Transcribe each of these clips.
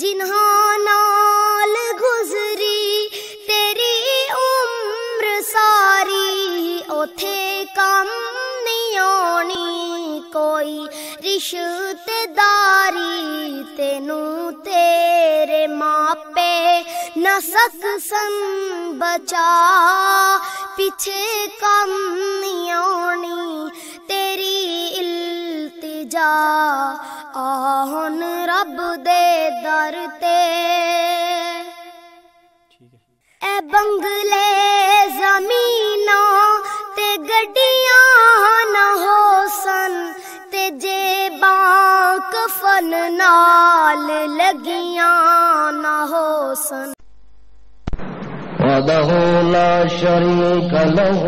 جنہاں نال گزری تیری عمر ساری، اوتھے کم نہیں آنی کوئی رشتے داری، تینوں تیرے ماپے نہ سکسن بچا، پیچھے کم نہیں آنی تیری التجا، آہن رب دے در تے، اے بنگلے زمیناں تے گڈیاں نہ ہو سن، تے جیباں کفن نال لگیاں نہ ہو سن۔ وحدہ لا شریک لہ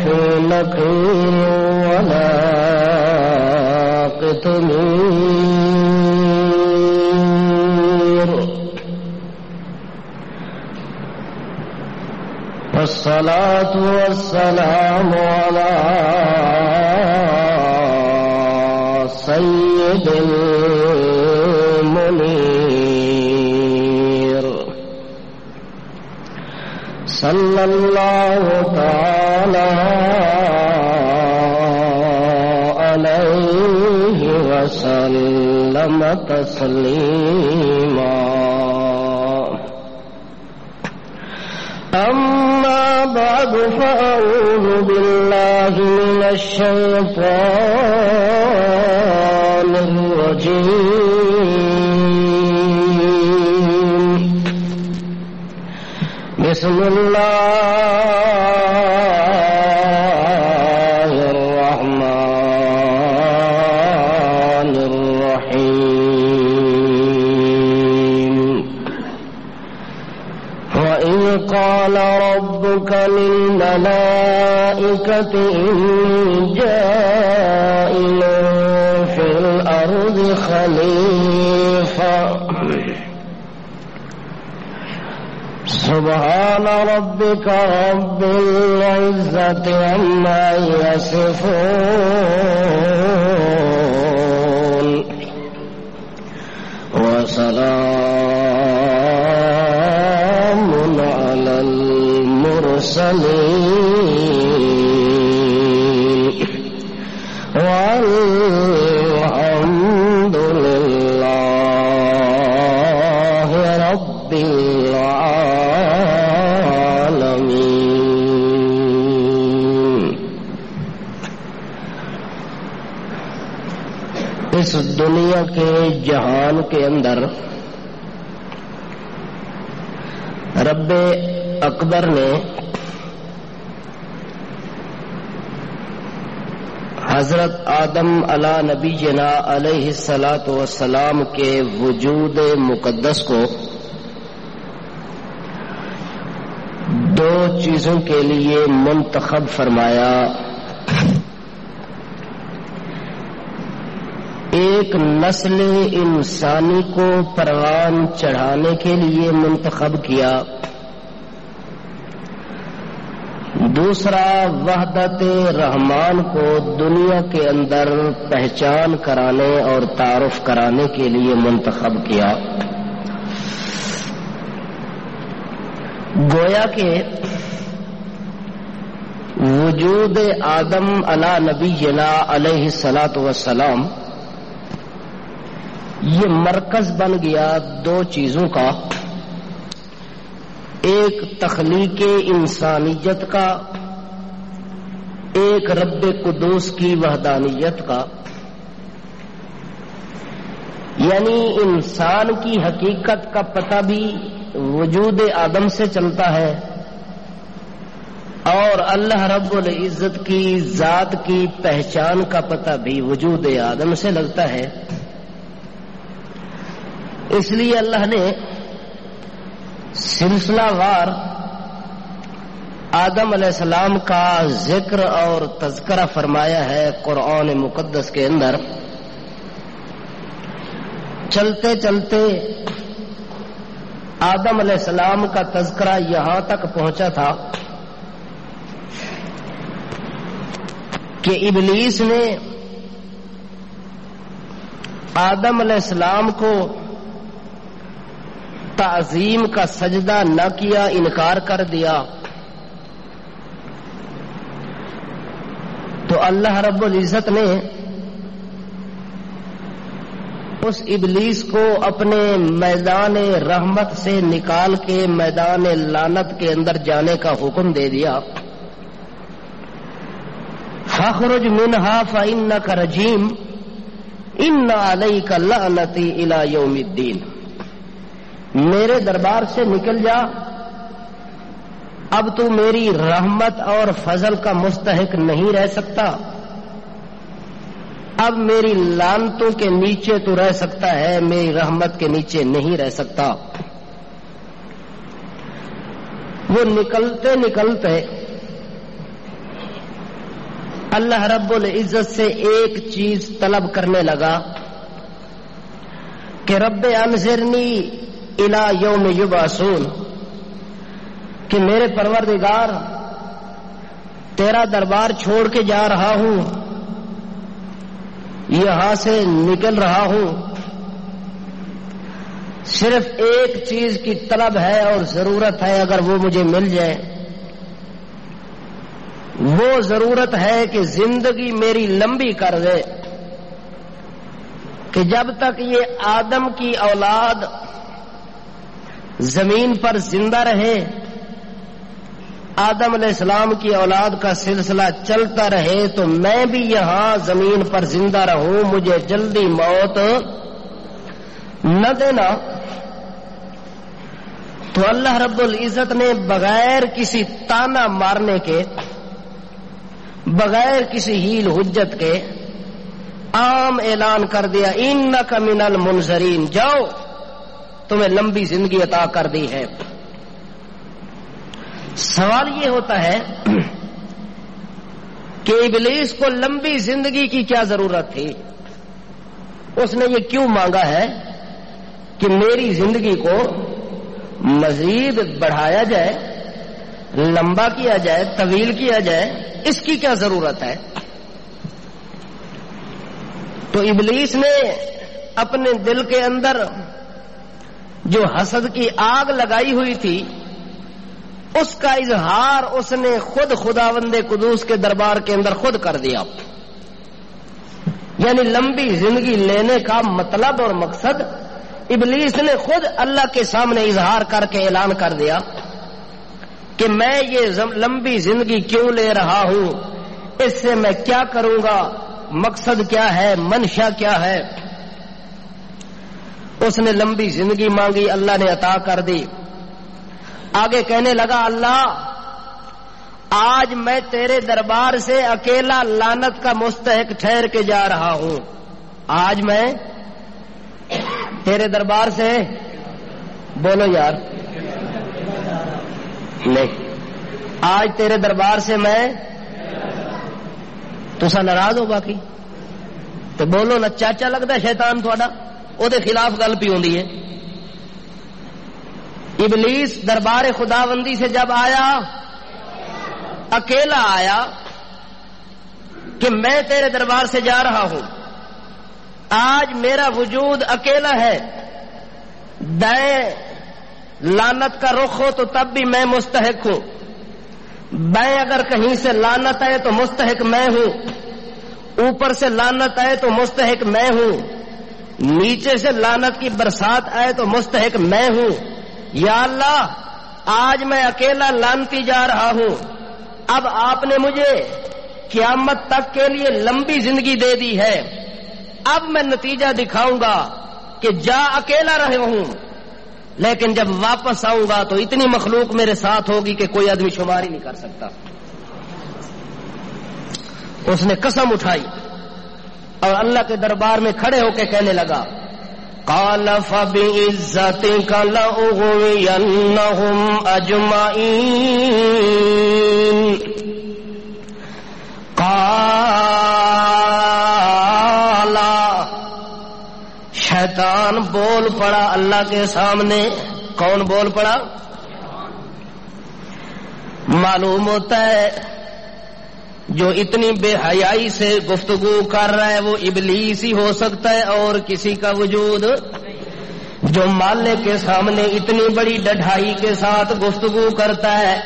فی الخیر ولا قتمیر، والصلاة والسلام علی سید المنیر، صلی اللہ تعالی علیہ وسلم تسلیما۔ اما بعد فاعوذ باللہ من الشیطان الرجیم، بسم اللہ الرحمن الرحیم۔ وَإِذْ قَالَ رَبُّكَ لِلْمَلَائِكَةِ إِنِّي جَاعِلٌ فِي الْأَرْضِ خَلِيفَةً، سبحان ربك رب العزة عما يصفون، وسلام على المرسلين، والحمد لله رب العالمين۔ اس دنیا کے جہان کے اندر رب اکبر نے حضرت آدم علی نبینا علیہ الصلاۃ والسلام کے وجود مقدس کو دو چیزوں کے لیے منتخب فرمایا، ایک نسل انسانی کو پروان چڑھانے کے لیے منتخب کیا، دوسرا وحدت رحمان کو دنیا کے اندر پہچان کرانے اور تعارف کرانے کے لیے منتخب کیا۔ گویا کہ وجود آدم علی نبینا علیہ الصلاۃ والسلام یہ مرکز بن گیا دو چیزوں کا، ایک تخلیق انسانیت کا، ایک رب قدوس کی وحدانیت کا، یعنی انسان کی حقیقت کا پتہ بھی وجود آدم سے چلتا ہے، اور اللہ رب العزت کی ذات کی پہچان کا پتہ بھی وجود آدم سے لگتا ہے۔ اس لیے اللہ نے سلسلہ وار آدم علیہ السلام کا ذکر اور تذکرہ فرمایا ہے قرآن مقدس کے اندر۔ چلتے چلتے آدم علیہ السلام کا تذکرہ یہاں تک پہنچا تھا کہ ابلیس نے آدم علیہ السلام کو تعظیم کا سجدہ نہ کیا، انکار کر دیا، تو اللہ رب العزت نے اس ابلیس کو اپنے میدان رحمت سے نکال کے میدان لعنت کے اندر جانے کا حکم دے دیا۔ فاخرج منہا فإنک رجیم ان علیک لعنتی الی یوم الدین، میرے دربار سے نکل جا، اب تو میری رحمت اور فضل کا مستحق نہیں رہ سکتا، اب میری لعنتوں کے نیچے تو رہ سکتا ہے، میری رحمت کے نیچے نہیں رہ سکتا۔ وہ نکلتے نکلتے اللہ رب العزت سے ایک چیز طلب کرنے لگا کہ رب انظرنی الی یوم یبعثون، کہ میرے پروردگار تیرا دربار چھوڑ کے جا رہا ہوں، یہاں سے نکل رہا ہوں، صرف ایک چیز کی طلب ہے اور ضرورت ہے، اگر وہ مجھے مل جائے، وہ ضرورت ہے کہ زندگی میری لمبی کر دے، کہ جب تک یہ آدم کی اولاد زمین پر زندہ رہے، آدم علیہ السلام کی اولاد کا سلسلہ چلتا رہے، تو میں بھی یہاں زمین پر زندہ رہوں، مجھے جلدی موت نہ دینا۔ تو اللہ رب العزت نے بغیر کسی تانا مارنے کے، بغیر کسی ہیل حجت کے عام اعلان کر دیا، انک من المنذرین، جاؤ تمہیں لمبی زندگی عطا کر دی ہے۔ سوال یہ ہوتا ہے کہ ابلیس کو لمبی زندگی کی کیا ضرورت تھی؟ اس نے یہ کیوں مانگا ہے کہ میری زندگی کو مزید بڑھایا جائے، لمبا کیا جائے، طویل کیا جائے، اس کی کیا ضرورت ہے؟ تو ابلیس نے اپنے دل کے اندر جو حسد کی آگ لگائی ہوئی تھی، اس کا اظہار اس نے خود خداوند قدوس کے دربار کے اندر خود کر دیا۔ یعنی لمبی زندگی لینے کا مطلب اور مقصد ابلیس نے خود اللہ کے سامنے اظہار کر کے اعلان کر دیا کہ میں یہ لمبی زندگی کیوں لے رہا ہوں، اس سے میں کیا کروں گا، مقصد کیا ہے، منشا کیا ہے۔ اس نے لمبی زندگی مانگی، اللہ نے عطا کر دی۔ آگے کہنے لگا، اللہ آج میں تیرے دربار سے اکیلا لعنت کا مستحق ٹھہر کے جا رہا ہوں، آج میں تیرے دربار سے، بولو یار، نہیں، آج تیرے دربار سے میں، تسا ناراض ہو باقی تو بولو نا، چاچا لگتا شیطان تھوڑا، وہ دے خلاف گل پی ہوندی ہے۔ ابلیس دربار خداوندی سے جب آیا، اکیلا آیا کہ میں تیرے دربار سے جا رہا ہوں، آج میرا وجود اکیلا ہے، دائیں لعنت کا رخ ہو تو تب بھی میں مستحق ہوں، بائیں اگر کہیں سے لعنت آئے تو مستحق میں ہوں، اوپر سے لعنت آئے تو مستحق میں ہوں، نیچے سے لعنت کی برسات آئے تو مستحق میں ہوں۔ یا اللہ آج میں اکیلا لعنتی جا رہا ہوں، اب آپ نے مجھے قیامت تک کے لیے لمبی زندگی دے دی ہے، اب میں نتیجہ دکھاؤں گا کہ جا اکیلا رہے ہوں، لیکن جب واپس آؤں گا تو اتنی مخلوق میرے ساتھ ہوگی کہ کوئی آدمی شمار ہی نہیں کر سکتا۔ اس نے قسم اٹھائی اور اللہ کے دربار میں کھڑے ہو کے کہنے لگا، قال فبعزتك لأغوينهم أجمعين۔ قال، شیطان بول پڑا اللہ کے سامنے۔ کون بول پڑا؟ معلوم ہوتا ہے جو اتنی بے حیائی سے گفتگو کر رہا ہے وہ ابلیس ہی ہو سکتا ہے اور کسی کا وجود جو مالک کے سامنے اتنی بڑی ڈھائی کے ساتھ گفتگو کرتا ہے،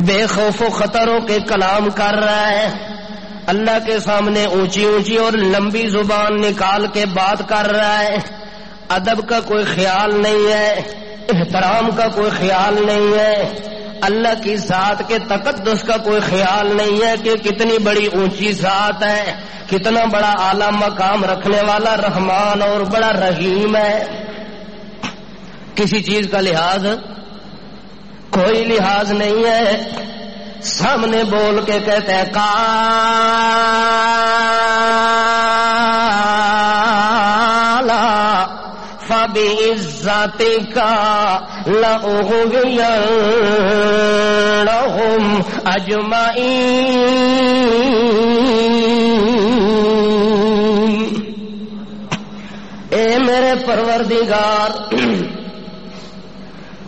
بے خوف و خطروں کے کلام کر رہا ہے، اللہ کے سامنے اونچی اونچی اور لمبی زبان نکال کے بات کر رہا ہے، ادب کا کوئی خیال نہیں ہے، احترام کا کوئی خیال نہیں ہے، اللہ کی ذات کے تقدس کا کوئی خیال نہیں ہے کہ کتنی بڑی اونچی ذات ہے، کتنا بڑا اعلیٰ مقام رکھنے والا رحمان اور بڑا رحیم ہے۔ کسی چیز کا لحاظ، کوئی لحاظ نہیں ہے، سامنے بول کے کہتے ہیں کالا فَبِعِزَّتِكَ لَأُغْوِيَنَّهُمْ أَجْمَعِينَ۔ اے میرے پروردگار،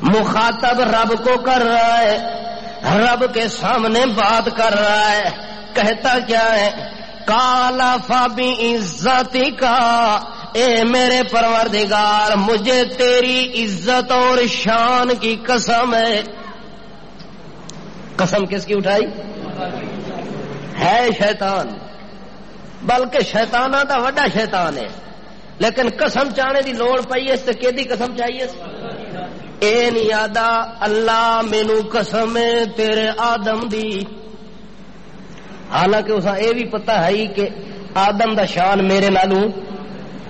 مخاطب رب کو کر رہا ہے، رب کے سامنے بات کر رہا ہے، کہتا کیا ہے؟ کالا فَبِعِزَّتِكَ، اے میرے پروردگار مجھے تیری عزت اور شان کی قسم ہے۔ قسم کس کی اٹھائی؟ ہے شیطان، بلکہ شیطانہ دا وڈا شیطان ہے، لیکن قسم چاہنے دی لوڑ پئی اس تے کیدی قسم چاہیے؟ اے نہیں آدا اللہ مینوں قسم ہے تیرے آدم دی، حالانکہ اسا اے بھی پتہ ہے کہ آدم دا شان میرے نالوں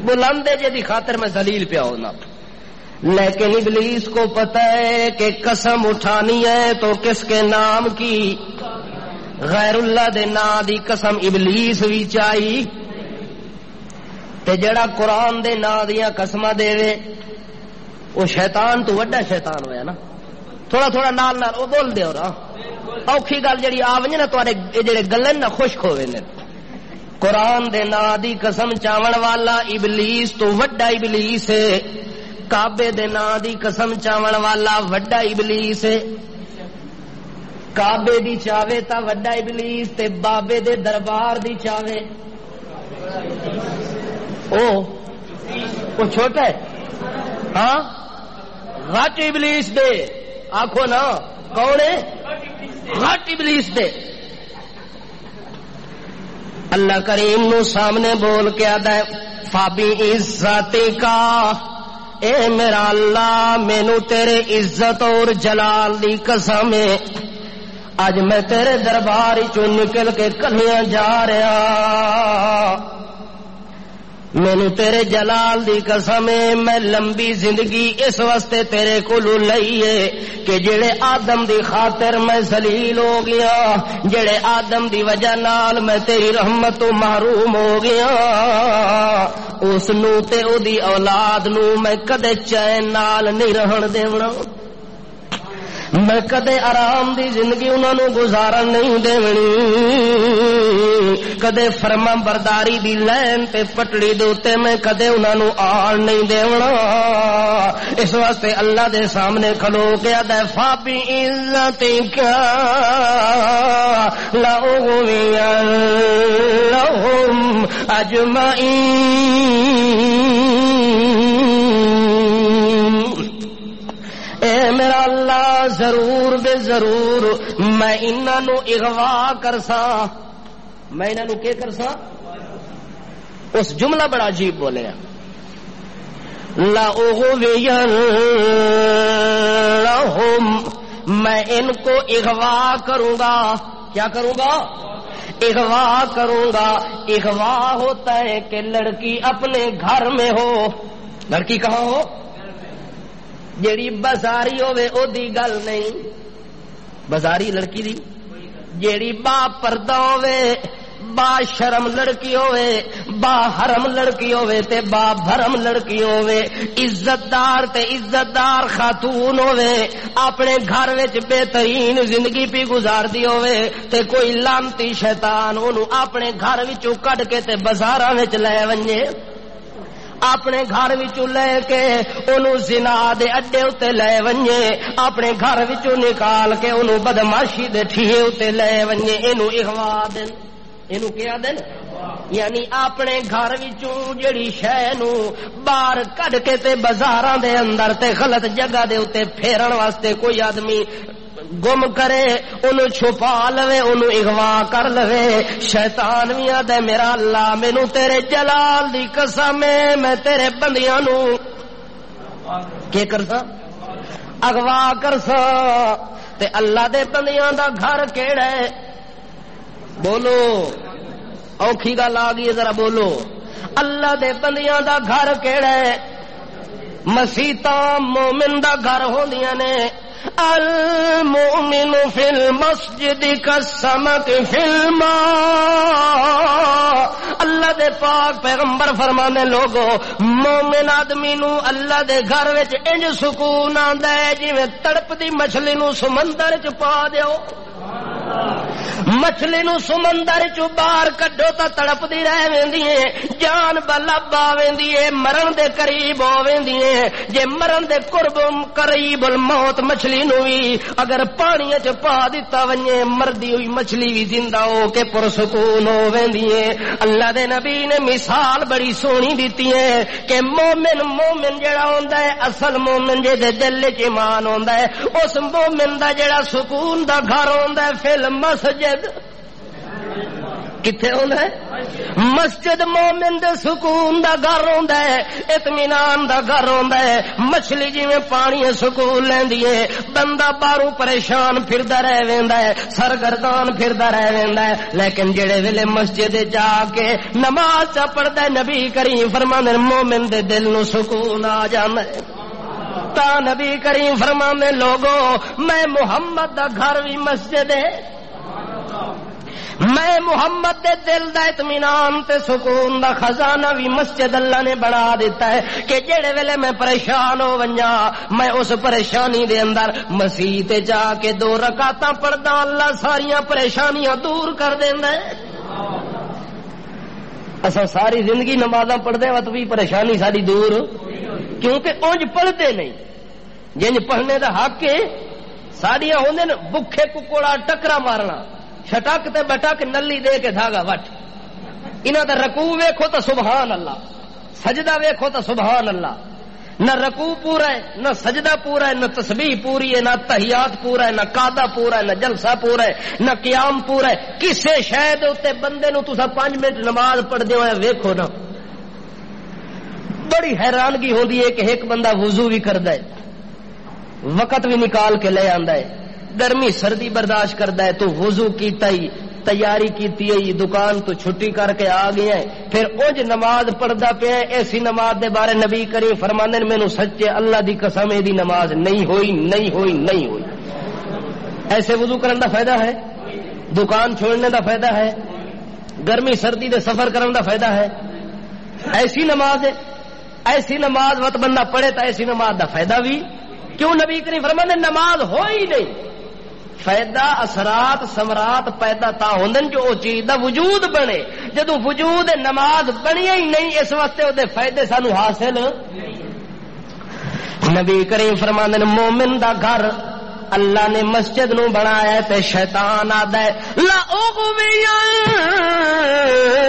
بلند ہے جی خاطر میں ذلیل پیا ہونا، لیکن ابلیس کو پتہ ہے کہ قسم اٹھانی ہے تو کس کے نام کی؟ غیر اللہ دے نام دی قسم ابلیس بھی چاہی، تے جڑا قرآن دے نام دیاں قسماں دے وے وہ شیطان تو وڈا شیطان ہویا نا۔ تھوڑا تھوڑا نال نال او بول دے اور اوکھی گل جڑی آونجے نا تواڈے جڑے گلن نا خشک ہوے نے۔ قرآن دے نام دی قسم چاون والا ابلیس تو وڈا ابلیس ہے، کعبے دے نام دی قسم چاون والا وڈا ابلیس ہے، کعبے دی چاوے تا وڈا ابلیس تے بابے دے دربار دی چاوے او چھوٹا ہے، ہاں غٹ ابلیس دے آکھو نا کون ہے؟ غٹ ابلیس دے۔ اللہ کریم نو سامنے بول کے آدھا ہے فَبِعِزَّتِكَ، اے میرا اللہ مینو تیرے عزت اور جلال دی قسم ہے، اج میں تیرے دربار چوں نکل کے کلیاں جا رہا، مینو تیرے جلال دی قسم ہے میں لمبی زندگی اس واسطے تیرے کولو لئی ہے کہ جڑے آدم دی خاطر میں ذلیل ہو گیا، جڑے آدم دی وجہ نال میں تیری رحمت تو محروم ہو گیا، اس نو تے او دی اولاد نو میں کدے چین نال نہیں رہن دیونا، میں کدے آرام دی زندگی انہاں نو گزارن نہیں دیونی، کدے فرما برداری دی لین تے پٹڑی دے اوتے میں کدے انہاں نو آن نہیں دیونا۔ اس واسطے اللہ دے سامنے کھلو کے آدھا فَبِعِزَّتِكَ لَأُغْوِيَنَّهُمْ أَجْمَعِينَ۔ اے میرا اللہ ضرور بے ضرور میں انہاں نو اغوا کرساں، میں انہاں نو کیا کرساں؟ اس جملہ بڑا عجیب بولے ہیں، لَأُغْوِيَنَّهُمْ، میں ان کو اغوا کروں گا۔ کیا کروں گا؟ اغوا کروں گا۔ اغوا ہوتا ہے کہ لڑکی اپنے گھر میں ہو، لڑکی کہاں ہو؟ جیڑی بازاری ہوے او دی گل نہیں، بازاری لڑکی دی، جیڑی با پردہ ہوے، با شرم لڑکی ہوے، با حرم لڑکی ہوے تے با بھرم لڑکی ہوے، عزت دار تے عزت دار خاتون ہوے، اپنے گھر وچ بہترین زندگی پی گزاردی ہوے تے کوئی لانتی شیطان اونوں اپنے گھر وچوں کڈ کے تے بازاراں وچ لے ونجے، اپنے گھر وچوں لے کے انہوں زنا دے اڈے اتے لے ونجے، اپنے گھر وچوں نکال کے انہوں بدماشی دے ٹھیے اتے لے ونجے، اینو اغوا دن، اینو کیا دن؟ یعنی اپنے گھر وچوں جڑی شے نو باہر کڈ کے تے بازاراں دے اندر تے غلط جگہ دے اوتے پھیرن واسطے کوئی آدمی گم کرے انہوں چھپا لوے انہوں اغوا کر لوے شیطان بھی آدھے میرا اللہ مینوں تیرے جلال دی قسم میں تیرے بندیاں نو کی کرسا اغوا کرسا تے اللہ دے بندیاں دا گھر کیڑا ہے بولو اوکھی گل آ گئی ذرا بولو اللہ دے بندیاں دا گھر کیڑا ہے مسیتاں مومن دا گھر ہوندیاں نے المؤمن فی المسجد کالسمک فی الماء اللہ دے پاک پیغمبر فرمانے لوگو مومن آدمی نو اللہ دے گھر وچ انج سکون آندا ہے جویں تڑپ دی مچھلی نو سمندر وچ پا دیو مچھلی نو سمندر چو باہر کڈو تا تڑپ دی رہ ویندی ہے جان بلب آ ویندی ہے مرن دے قریب ہو ویندی ہے جے مرن دے قرب قریب الموت مچھلی نو وی اگر پانی وچ پا دتا ونجے مردی ہوئی مچھلی وی زندہ ہو کے پرسکون ہو ویندی ہے اللہ دے نبی نے مثال بڑی سونی دتی ہے کہ مومن جڑا ہوندا ہے اصل مومن جے دے دل وچ ایمان ہوندا ہے اس مومن دا جڑا سکون دا گھر ہوندا ہے فل مسجد کتھے ہوندا ہے مسجد مومن دے سکون دا گھر ہوندا ہے اطمینان دا گھر ہوندا ہے مچھلی جویں پانی سکون لیندی ہے بندہ باہروں پریشان پھردا رہ ویندا ہے سرگردان پھردا رہ ویندا ہے لیکن جڑے ویلے مسجد جا کے نماز چا پڑھدا ہے نبی کریم فرماندے مومن دے دل نو سکون آ جاندا ہے تا نبی کریم فرماندے لوگو میں محمد دا گھر وی مسجد ہے میں محمد دے دل دا اطمینان تے سکون دا خزانہ بھی مسجد اللہ نے بنا دیتا ہے کہ جڑے ویلے میں پریشان ہو ونجا میں اس پریشانی دے اندر مسیح تے جا کے 2 رکعتاں پڑھدا اللہ ساریاں پریشانیاں دور کر دیندا ہے اساں ساری زندگی نمازاں پڑھدے وقت بھی پریشانی ساری دور کیونکہ اونج پڑھتے نہیں جنج پڑھنے دا حق ہے ساڈیاں ہوندے نے بکھے ککڑا ٹکرا مارنا چھٹک تے بٹک نلی دے کے دھاگا وٹ انہاں دا رکوع ویکھو تو سبحان اللہ سجدہ ویکھو تو سبحان اللہ نہ رکوع پورا ہے نہ سجدہ پورا ہے نہ تسبیح پوری ہے نہ تحیات پورا ہے نہ قعدہ پورا ہے نہ جلسہ پورا ہے نہ قیام پورا ہے کسے شے دے اوتے بندے نو تساں 5 منٹ نماز پڑھدے ہوئے ویکھو نا بڑی حیرانگی ہوندی ہے کہ ایک بندہ وضو بھی کردا ہے وقت بھی نکال کے لے آندا ہے گرمی سردی برداشت کردا ہے تو وضو کیتا ہی تیاری کیتی ہے دکان تو چھٹی کر کے آ گیا ہے پھر اونج نماز پڑھدا پیا ایسی نماز دے بارے نبی کریم فرماندے نے مینوں سچے اللہ دی قسم دی نماز نہیں ہوئی ایسے وضو کرن دا فائدہ ہے دکان چھوڑنے دا فائدہ ہے گرمی سردی دے سفر کرن دا فائدہ ہے ایسی نماز ہے ایسی نماز وقت بندہ پڑھے تو ایسی نماز دا فائدہ بھی کیوں نبی کریم فرماندے نماز ہوئی نہیں فائدہ اثرات ثمرات پیدا تا ہوندن جو چیز دا وجود بنے جدوں وجود نماز بنی ہی نہیں اس واسطے او دے فائدے سانو حاصل نبی کریم فرماندے مومن دا گھر اللہ نے مسجد نو بنایا ہے تے شیطان آدا ہے لا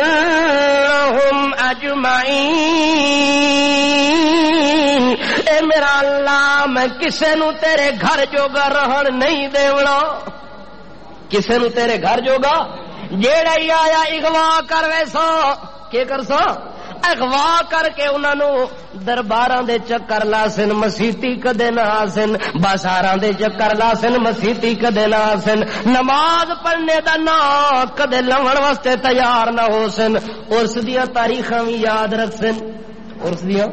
اغوینہم اجمعین اے میرا اللہ میں کسے نو تیرے گھر جوگا رہن نہیں دیونا کسے نو تیرے گھر جوگا جیڑا ہی آیا اغوا کر ویسا کی کرسا اغوا کر کے انہاں نو درباراں دے چکر لاسن مسیتی کدے نہ آسن بازاراں دے چکر لاسن مسیتی کدے نہ آسن نماز پڑھنے دا نا کدے لون واسطے تیار نہ ہو سن عرس دیاں تاریخاں وی یاد رکھسن عرس دیاں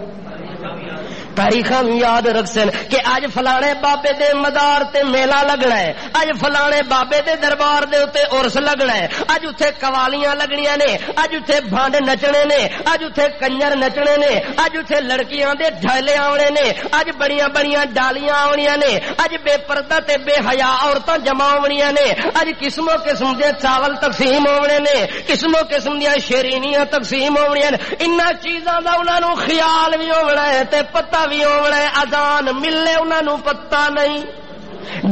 تاریخاں یاد رکھسن کہ اج فلانے بابے دے مدار تے میلہ لگنا ہے اج فلانے بابے دے دربار دے اوتے عرس لگنا ہے اج اوتھے قوالیاں لگنیاں نے اج اوتھے بھانڈ نچنے نے اج اوتھے کنجر نچنے نے اج اوتھے لڑکیاں دے ڈھالے آونے نے اج بڑیاں بڑیاں ڈالیاں آونیاں نے اج بے پردہ تے بے حیا عورتاں جمع ہونیاں نے اج قسموں قسم دے چاول تقسیم ہونے نے قسموں قسم دیاں شیرینیاں تقسیم ہونیاں نے انہاں چیزاں دا انہاں نو خیال وی ہونا ہے تے پتہ بھی ہونا ہے اذان ملے انہاں نو پتہ نہیں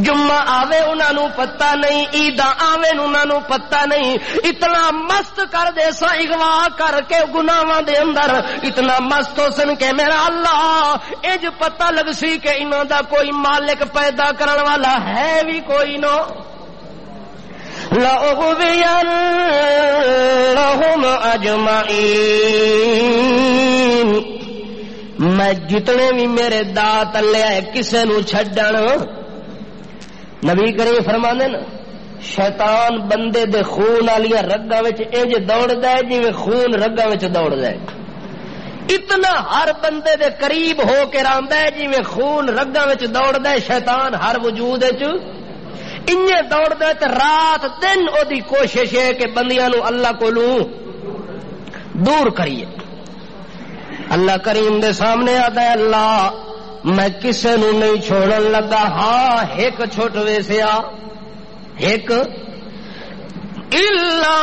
جمعہ آوے انہاں نوں پتہ نہیں، عیداں آوے انہاں نوں پتہ نہیں، اتنا مست کر دے سا اغوا کر کے گناہاں دے اندر، اتنا مست ہو سن کہ میرا اللہ اج پتہ لگ سی کہ انہاں دا کوئی مالک پیدا کرن والا ہے بھی کوئی نو۔ لَأُغْوِيَنَّهُمْ أَجْمَعِينَ، میں جتنے بھی میرے دات لے آئے کسے نو چھڈن۔ نبی کریم فرماندے نا شیطان بندے دے خون والیاں رگاں وچ انج دوڑدا ہے جویں خون رگاں وچ دوڑدا ہے، اتنا ہر بندے دے قریب ہو کے رہندا ہے جویں خون رگاں وچ دوڑدا ہے۔ شیطان ہر وجود وچ انجے دوڑدا ہے تے رات دن او دی کوشش ہے کہ بندیاں نو اللہ کولوں دور کریے۔ اللہ کریم دے سامنے آتا ہے اللہ میں کسے نو نہیں چھوڑن لگا، ہاں ایک چھوٹ ویسے آ، ایک الا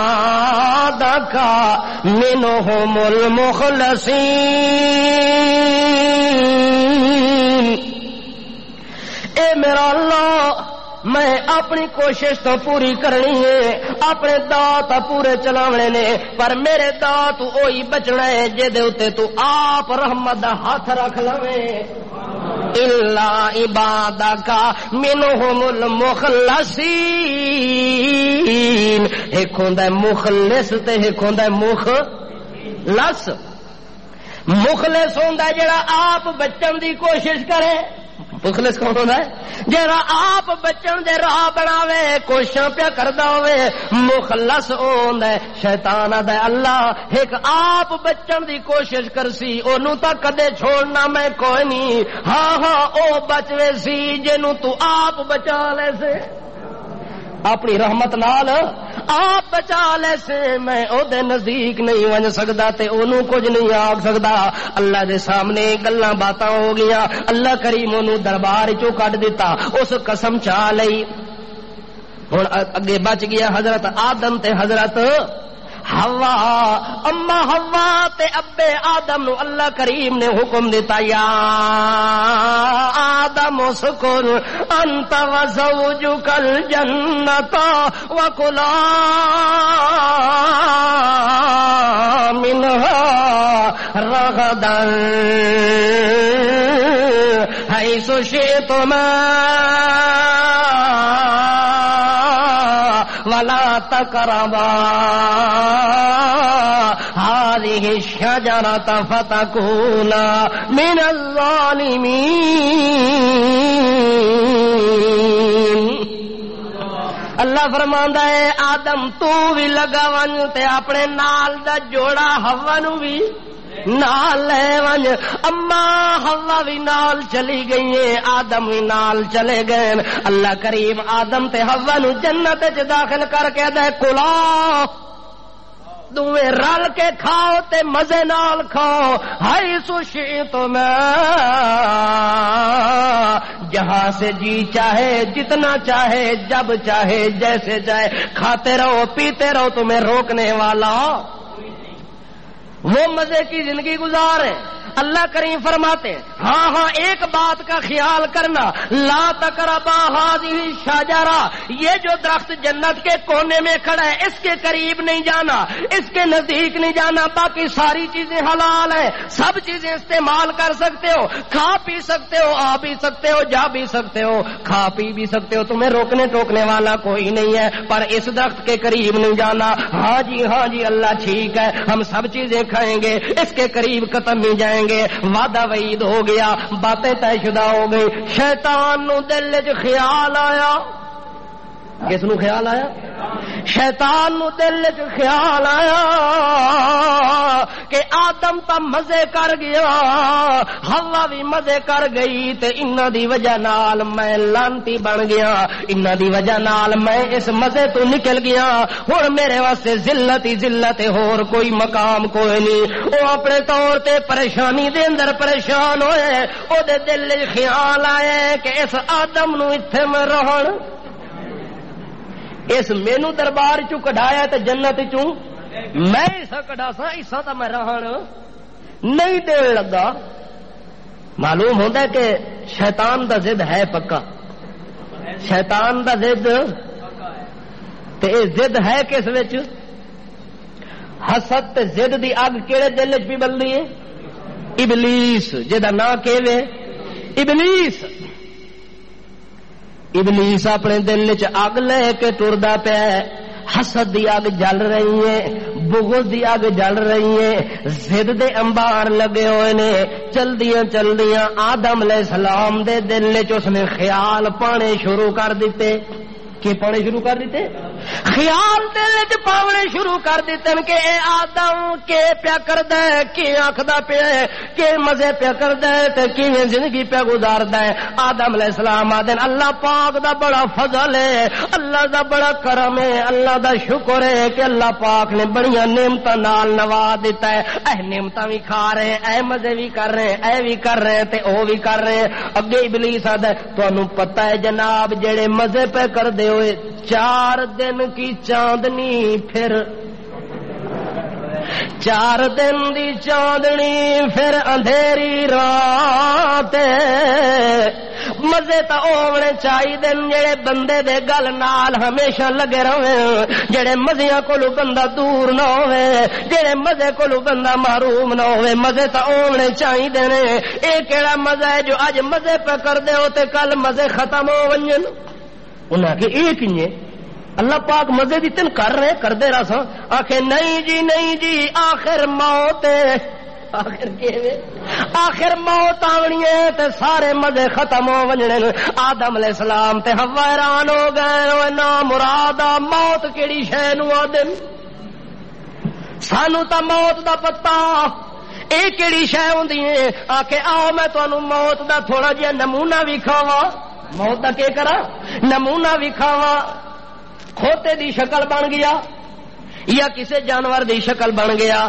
عبادک منہم المخلصین۔ اے میرا اللہ میں اپنی کوشش تو پوری کرنی ہے، اپنے دات پورے چلاونے نے، پر میرے دات وہی بچنا ہے جے اتے تو آپ رحمت دا ہاتھ رکھ لویں۔ الا عبادک منہم المخلصین، ایک ہوندا ہے مخلص تے ایک ہوندا ہے مخلص۔ مخلص ہوندا ہے جڑا آپ بچن دی کوشش کرے، مخلص کون ہوندا ہے جڑا آپ بچن دے راہ بناوے کوششاں پیا کردا ہوئے۔ مخلص ہوندا ہے شیطان آدا ہے اللہ ایک آپ بچن دی کوشش کرسی اونوں تا کدے چھوڑنا میں کوئی نہیں، ہاں ہاں او بچوے سی جنوں تو آپ بچا لے سے اپنی رحمت نال آپ بچا لے سے، میں او دے نزدیک نہیں ون سکدا تے اونوں کچھ نہیں آکھ سکدا۔ اللہ دے سامنے گلاں باتاں ہو گیاں، اللہ کریم اونوں دربار چوں کڈ دتا، اس قسم چا لئی۔ ہن اگے بچ گیا حضرت آدم تے حضرت حوا۔ اما حوا تے ابے آدم نو اللہ کریم نے حکم دیتا یا آدم اسکن انت وزوجک الجنت وکلا منها رغدا حیث شئتما ولا تقربا هذه الشجرة فتكونا من الظالمين۔ اللہ فرماندا ہے آدم تو بھی لگا ون تے اپنے نال دا جوڑا ہوا نو بھی نال لے ون۔ اما ہوا بھی نال چلی گئی ہے، آدم بھی نال چلے گئے۔ اللہ کریم آدم تے ہوا نو جنت وچ داخل کر کے دے کلا دوویں رل کے کھاؤ تے مزے نال کھاؤ، حیث شئتم جہاں سے جی چاہے جتنا چاہے جب چاہے جیسے چاہے کھاتے رہو پیتے رہو، تمہیں روکنے والا وہ مزے کی زندگی گزارے۔ اللہ کریم فرماتے ہاں ہاں ایک بات کا خیال کرنا، لا تقربا هذه الشجرہ، یہ جو درخت جنت کے کونے میں کھڑا ہے اس کے قریب نہیں جانا، اس کے نزدیک نہیں جانا، باقی ساری چیزیں حلال ہیں، سب چیزیں استعمال کر سکتے ہو، کھا پی سکتے ہو، آ بھی سکتے ہو، جا بھی سکتے ہو، کھا پی بھی سکتے ہو، تمہیں روکنے ٹوکنے والا کوئی نہیں ہے، پر اس درخت کے قریب نہیں جانا۔ ہاں جی اللہ ٹھیک ہے ہم سب چیزیں کھائیں گے، اس کے قریب قطن نہیں جائیں گے۔ وعدہ وعید ہو گیا، باتیں طے شدہ ہو گئی۔ شیطان نو دل وچ خیال آیا، کس نو خیال آیا؟ شیطان نو دل وچ خیال آیا کہ آدم تا مزے کر گیا، حوا بھی مزے کر گئی تے انہاں دی وجہ نال میں لانتی بن گیا، انہاں دی وجہ نال میں اس مزے تو نکل گیا، ہن میرے واسطے ذلت ہی ذلت ہے، ہور کوئی مقام کوئی نہیں۔ او اپنے طور تے پریشانی دے اندر پریشان ہوئے، او دے دل وچ خیال آئے کہ اس آدم نو ایتھے میں رہن، اس مینو دربار چوں کڈایا تے جنت چوں میں حصہ کڈا سا، حصہ تو میں رہن نہیں دین لگا۔ معلوم ہوتا ہے کہ شیطان دا ضد ہے پکا، شیطان دا ضد تے اے ضد ہے کس وچ؟ حسد تے ضد دی اگ کیڑے دل وچ بھی بلدی ہے؟ ابلیس، جدا نام کیوے ابلیس۔ ابلیس اپنے دل وچ اگ لے کے ٹردا پیا ہے، حسد دی اگ جل رہی ہے، بغض دی اگ جل رہی ہے، ضد دے انبار لگے ہوئے نے۔ چلدیاں چلدیاں آدم علیہ السلام دے دل وچ اس نے خیال پانے شروع کر دیتے۔ کہ پانے شروع کر دیتے؟ خیال دل وچ پاونے شروع کر دیتے کہ اے آدم کے پیا کردا ہے، کی آکھدا پیا ہے، کہ مزے پیا کردا ہے تے کیویں زندگی پیا گزاردا ہے۔ آدم علیہ السلام آدن اللہ پاک دا بڑا فضل ہے، اللہ دا بڑا کرم ہے، اللہ دا شکر ہے کہ اللہ پاک نے بڑیاں نعمتاں نال نواز دیتا ہے۔ اے نعمتاں وی کھا رہے ہیں، اے مزے وی کر رہے ہیں، اے وی کر رہے ہیں تے او وی کر رہے ہیں۔ اگے ابلیس آدا ہے تانوں پتہ ہے جناب جڑے مزے پہ کر دے ہوئے 4 دن کی چاندنی، پھر 4 دن دی چاندنی پھر اندھیری رات۔ مزے تا ہونے چاہیے جڑے بندے دے گل نال ہمیشہ لگے رہے، جڑے مزیاں کولو بندہ دور نہ ہوئے، جڑے مزے کولو بندہ محروم نہ ہوئے۔ مزے تا ہونے چاہیے نے۔ اے کیڑا مزہ ہے جو اج مزے پہ کر دے ہو تے کل مزے ختم ہو ونجن؟ انہاں کہ ایک ہی ہے اللہ پاک مزے دی تن کر رہے کر دے رہا سا۔ آخر نہیں جی نہیں جی، آخر موت ہے، آخر کیویں آخر موت آونی ہے تے سارے مزے ختم ہو ونجنے۔ آدم علیہ السلام تے حوا حیران ہو گئے، نا مرادا موت کیڑی شے نو آدن؟ سانو تا موت دا پتہ اے کیڑی شے ہوندی ہے؟ آکھے آؤ میں تانوں موت دا تھوڑا جہا نمونہ وکھاواں۔ موت دا کی کرا؟ نمونہ وکھاواں۔ کھوتے دی شکل بن گیا یا کسے جانور دی شکل بن گیا،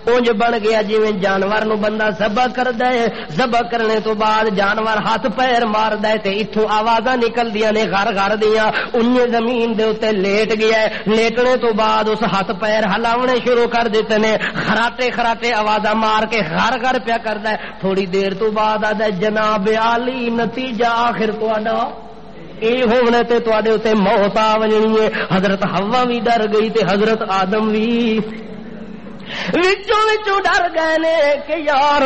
اونج بن گیا جویں جانور نو بندہ ذبح کردا ہے، ذبح کرنے تو بعد جانور ہاتھ پیر ماردا ہے تے ایتھوں آوازاں نکلدیاں نے غر غر دیاں، اونجے زمین دے اوتے لیٹ گیا ہے۔ لیٹنے تو بعد اس ہاتھ پیر ہلاونے شروع کر دیتے نے، خراٹے خراٹے آوازاں مار کے غر غر پیا کردا ہے۔ تھوڑی دیر تو بعد آدا جناب عالی نتیجہ آخر تہاڈا اے ہونے تے تواڈے اوتے موت آ ونجنی ہے۔ حضرت حوا بھی ڈر گئی تے حضرت آدم بھی وچوں وچوں ڈر گئے نے کہ یار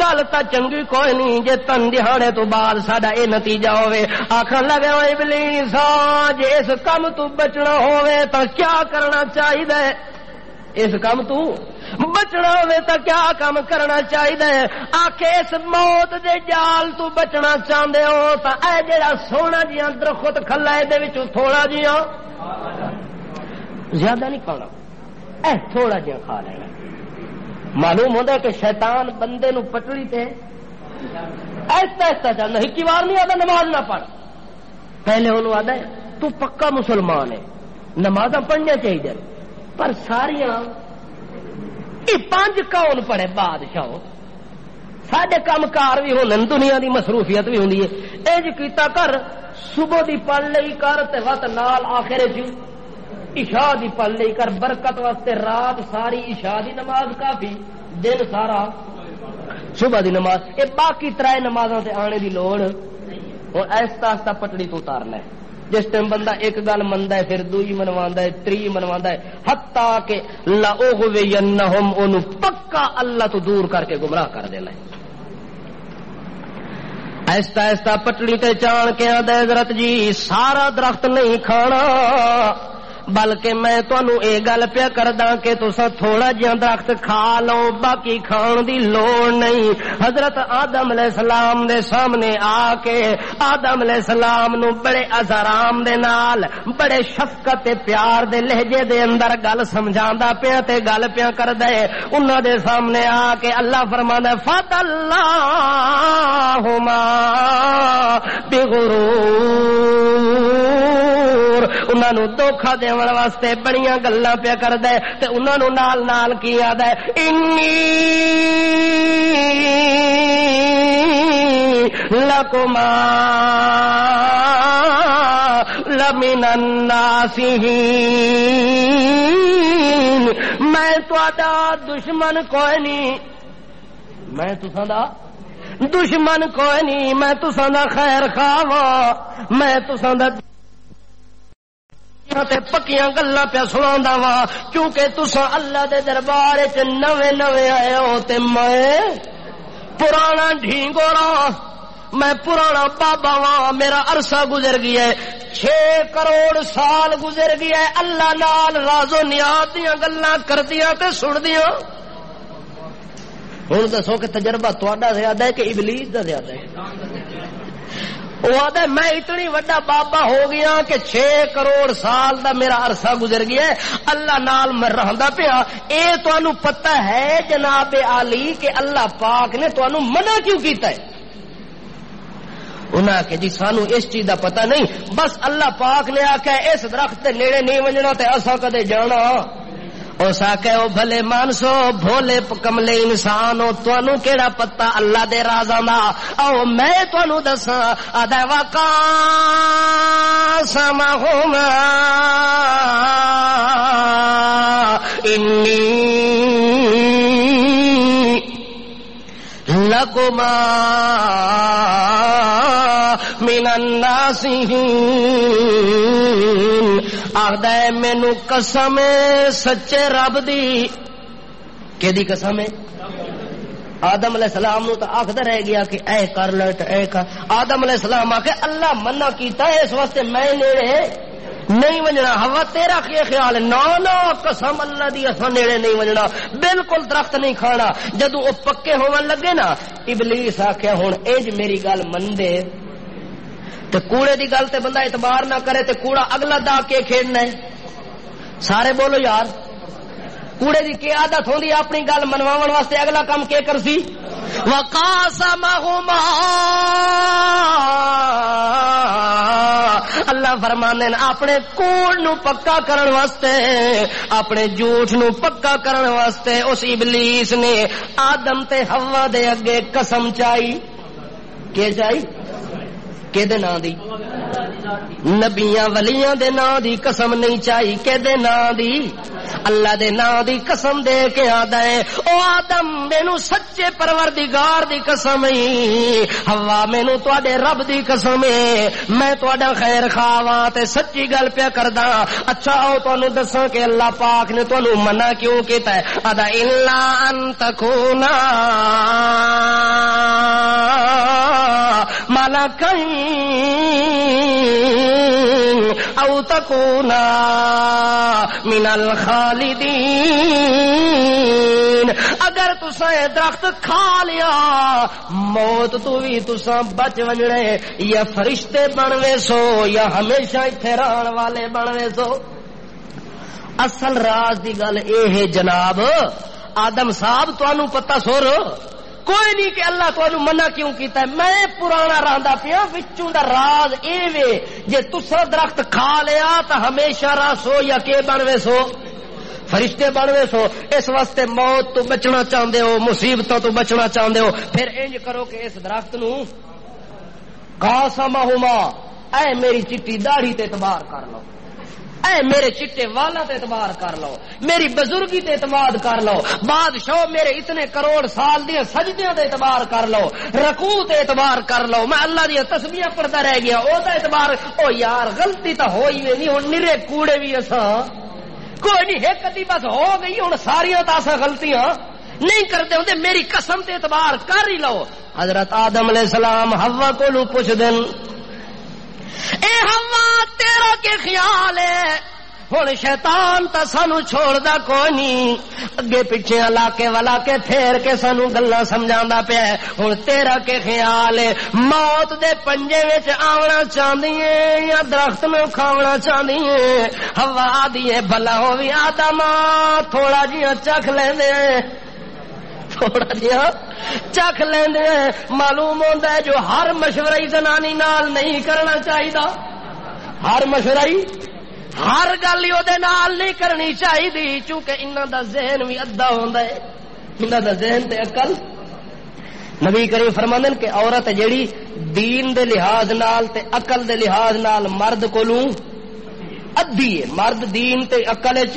گل تا چنگی کوئی نہیں جے تن دہاڑے تو بعد ساڈا اے نتیجہ ہوئے۔ آکھن لگے او ابلیس جے اس کم تو بچنا ہوئے تا کیا کرنا چاہیے؟ اس کم تو بچنا ہوئے تا کیا کام کرنا چاہیے؟ آکھے اس موت دے جال تو بچنا چاہندے ہو تا اے جڑا سونا جیاں درخت کھلا اے دے وچوں تھوڑا جیاں زیادہ نہیں کھانا، اے تھوڑا جہا کھا لینا۔ معلوم ہوتا ہے کہ شیطان بندے نو پٹڑی تے ایسا ایسا چلنا، ایک بار نہیں آتا نماز نہ پڑھ، پہلے انہوں آتا ہے تو پکا مسلمان ہے، نماز پڑھنی چاہیے، پر ساریاں یہ 5 کون پڑھے بادشاہ ساڈے کام کار بھی ہونے، دنیا دی مصروفیت بھی ہوندی ہے، اج کیتا کر صبح دی پڑھ لئی کر تے وقت نال آخر عشاء دی پڑھ لئی کر، برکت واسطے رات ساری عشاء دی نماز کافی، دن سارا صبح دی نماز۔ اے باقی 3 نمازاں تے آنے دی لوڑ اور آہستہ آہستہ پٹڑی تو اتارنا ہے۔ جس ٹائم بندہ ایک گل مندا ہے پھر دوئی منواندا ہے، تری منواندا ہے، حتیٰ کہ لأغوینہم انہوں پکا اللہ تو دور کر کے گمراہ کر دینا ہے۔ آہستہ آہستہ پٹڑی تے چان کے آدھے حضرت جی سارا درخت نہیں کھانا، بلکہ میں تانوں اے گل پیا کردا کہ تساں تھوڑا جہا درخت کھا لو، باقی کھان دی لوڑ نہیں۔ حضرت آدم علیہ السلام دے سامنے آ کے آدم علیہ السلام نو بڑے آرام دے نال بڑے شفقت تے پیار دے لہجے دے اندر گل سمجھاندا پیا تے گل پیا کردا ہے۔ انہاں دے سامنے آ کے اللہ فرماندا ہے فَدَلَّاهُمَا بِغُرُورٍ، انہاں نو دھوکھا دے واسطے بڑیاں گلاں پیا کردا ہے تے انہاں نو نال نال کی آدا ہے انی لکما لمن الناصحین، میں تہاڈا دشمن کوئی نہیں، میں تساں دا دشمن کوئی نہیں، میں تساں دا خیر خواہ، میں تساں دا تے پکیاں گلاں پیا سناوندا وا، کیونکہ تساں اللہ دے دربار وچ نویں نویں آئے ہو تے میں پرانا ڈھینگورا، میں پرانا بابا وا، میرا عرصہ گزر گیا ہے، 6 کروڑ سال گزر گیا ہے اللہ نال راز و نیاز دیاں گلاں کردیاں تے سندیاں۔ ہن دسو کہ تجربہ تہاڈا زیادہ ہے کہ ابلیس دا زیادہ ہے؟ وہ آدھا میں اتنی وڈا بابا ہو گیا کہ 6 کروڑ سال دا میرا عرصہ گزر گیا ہے اللہ نال میں رہندا پیا۔ اے تانوں پتہ ہے جناب عالی کہ اللہ پاک نے تانوں منع کیوں کیتا ہے؟ انہاں کہ جی سانو اس چیز دا پتہ نہیں، بس اللہ پاک نے آکھیا اس درخت دے نیڑے نہیں ونجنا تے اساں کدے جانا۔ اس آکھے او بھلے مانسو بھولے کملے انسان ہو، تانوں کیڑا پتہ اللہ دے رازاں دا؟ او میں تانوں دساں ادا وقاسمہما انی لکما من الناسین، آخدا ہے مینوں قسم سچے رب دی، کہ دی قسم ہے؟ آدم علیہ السلام نو تو آخدا رہ گیا کہ اے کر لٹ اے کر، آدم علیہ السلام آکھے اللہ منع کیتا ہے اس واسطے میں نیڑے نہیں ونجنا۔ ہوا تیرا کی خیال ہے؟ نا نا قسم اللہ دی اساں نیڑے نہیں ونجنا، بالکل درخت نہیں کھانا۔ جدوں او پکے ہون لگے نا ابلیس آکھیا ہن اے ج میری گل من دے تے کوڑے دی گل تے بندہ اعتبار نہ کرے تے کوڑا اگلا دا کے کھیڑنا ہے؟ سارے بولو یار، کوڑے دی کی عادت ہوندی اپنی گل منواون واسطے اگلا کام کی کرسی؟ وقاسمہما، اللہ فرماندے نے اپنے کوڑ نو پکا کرن واسطے، اپنے جھوٹ نو پکا کرن واسطے اس ابلیس نے آدم تے حوا دے اگے قسم چائی۔ کہ چائی؟ کہ دے نام دی؟ نبیاں ولیاں دے نام دی قسم نہیں چاہی، کہ دے نام دی؟ اللہ دے نام دی قسم دے کے آدا ہے او آدم مینوں سچے پروردگار دی قسم ہے، حوا مینوں تواڈے رب دی قسم ہے، میں تواڈا خیر خواہ تے سچی گل پیا کردا۔ اچھا او تانوں دساں کہ اللہ پاک نے تانوں منع کیوں کیتا ہے؟ ادا الا ان تکونا ملکین او تکونا من الخالدین، اگر تساں درخت کھا لیا موت تو بھی تساں بچ ونجنے، یا فرشتے بنوے سو یا ہمیشہ ایتھے رہن والے بنوے سو۔ اصل راز دی گل اے ہے جناب آدم صاحب، تانوں پتہ سر کوئی نہیں کہ اللہ تانوں منع کیوں کیتا ہے؟ میں پرانا رہندا پیا، وچوں دا راز اے وے جے تساں درخت کھا لیا تے ہمیشہ رہ سو یا کہ بنوے سو فرشتے بنوے سو۔ اس واسطے موت تو بچنا چاہندے ہو، مصیبتوں تو بچنا چاہندے ہو، پھر انج کرو کہ اس درخت نو قاسمہما، اے میری چٹی داڑھی تے اعتبار کر لو، اے میرے چٹے والا تے اعتبار کر لو، میری بزرگی تے اعتبار کر لو، بادشاہ میرے اتنے کروڑ سال دیا سجدیاں تے اعتبار کر لو، رکوع تے اعتبار کر لو، میں اللہ دیا تسبیحاں پڑھتا رہ گیا او دا اعتبار۔ او یار غلطی تا ہوئی وے نہیں، ہن نرے کوڑے بھی اساں کوئی نہیں، ایک ادی بس ہو گئی، ہن ساریاں تا اساں غلطیاں نہیں کرتے ہوندے، میری قسم تے اعتبار کر ہی لو۔ حضرت آدم علیہ السلام حوا کولوں پوچھ دین اے حوا تیرا کے خیال ہے؟ ہن شیطان تا سانو چھوڑدا کوئی نہیں، اگے پیچھے لا کے ولا کے پھیر کے سانو گلاں سمجھاندا پیا ہے۔ ہن تیرا کے خیال ہے موت دے پنجے وچ آونا چاہندی ہے یا درخت نو کھاونا چاہندی ہے؟ حوا آدھی ہے بھلا ہووی آدم تھوڑا جیا چکھ لیندے، تھوڑا جیا چکھ لیندے، معلوم ہوندا ہے جو ہر مشورہ زنانی نال نہیں کرنا چاہیدا، ہر مشورہ ہر گل ہی دے نال نہیں کرنی چاہیے، چونکہ انہاں دا ذہن بھی ادھا ہوندا ہے، انہاں دا ذہن تے عقل۔ نبی کریم فرماندے کہ عورت جیڑی دین دے لحاظ نال تے عقل دے لحاظ نال مرد کولوں ادھی ہے، مرد دین تے عقل وچ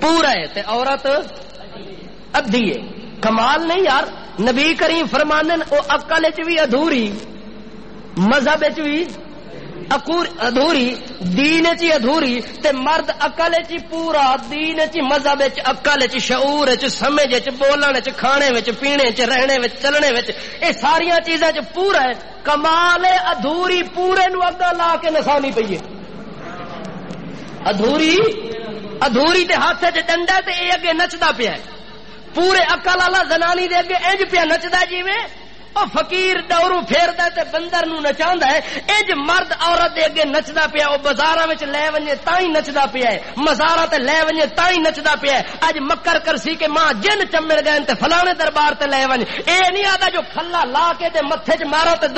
پورا ہے تے عورت ادھی ہے۔ کمال نہیں یار، نبی کریم فرماندے او عقل وچ بھی ادھوری، مذہب وچ بھی ادھوری، دین وچ ادھوری، تے مرد عقل وچ پورا، دین وچ، مذہب وچ، عقل وچ، شعور وچ، سمجھ وچ، بولن وچ، کھانے وچ، پینے وچ، رہنے وچ، چلنے وچ، اے ساریاں چیزاں وچ پورا ہے۔ کمال ادھوری پورے نو اگا لا کے نسانی پئی ہے۔ ادھوری تے ہاتھ وچ ڈنڈا تے اے اگے نچدا پیا ہے، پورے عقل والا زنانی دے اگے انج پیا نچدا جویں او فقیر ڈورو پھیردا تے بندر نو نچاندا ہے، انج مرد عورت دے اگے نچدا پیا، او بازاراں وچ لے ونجے تاں ہی نچدا پیا ہے، مزاراں تے لے ونجے تاں ہی نچدا پیا ہے۔ اج مکر کرسی کہ ماں جن چمڑ گئے تے فلانے دربار تے لے ونج، اے نہیں آدا جو کھلا لا کے تے متھے چ مارو تے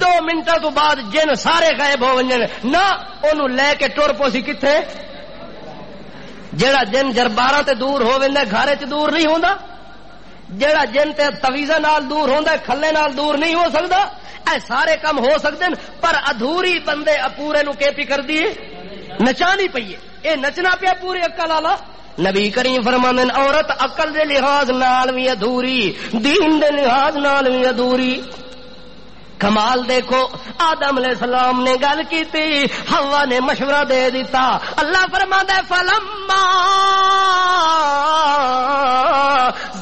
دو منٹاں تو بعد جن سارے غائب ہو ونجن، نہ اونوں لے کے ٹر پوسی کتھے؟ جیڑا جن درباراں تے دور ہو ویندا گھر وچ دور نہیں ہوندا، جیڑا جن تے تویزہ نال دور ہوندا کھلے نال دور نہیں ہو سکدا۔ اے سارے کم ہو سکدے پر ادھوری بندے پورے نو کی کر دی نچانی پئی ہے، اے نچنا پیا پوری عقل والا۔ نبی کریم فرماندے عورت عقل دے لحاظ نال وی ادھوری، دین دے لحاظ نال وی ادھوری۔ کمال دیکھو، آدم علیہ السلام نے گل کی تھی، حوا نے مشورہ دے دیتا۔ اللہ فرماتا ہے فلما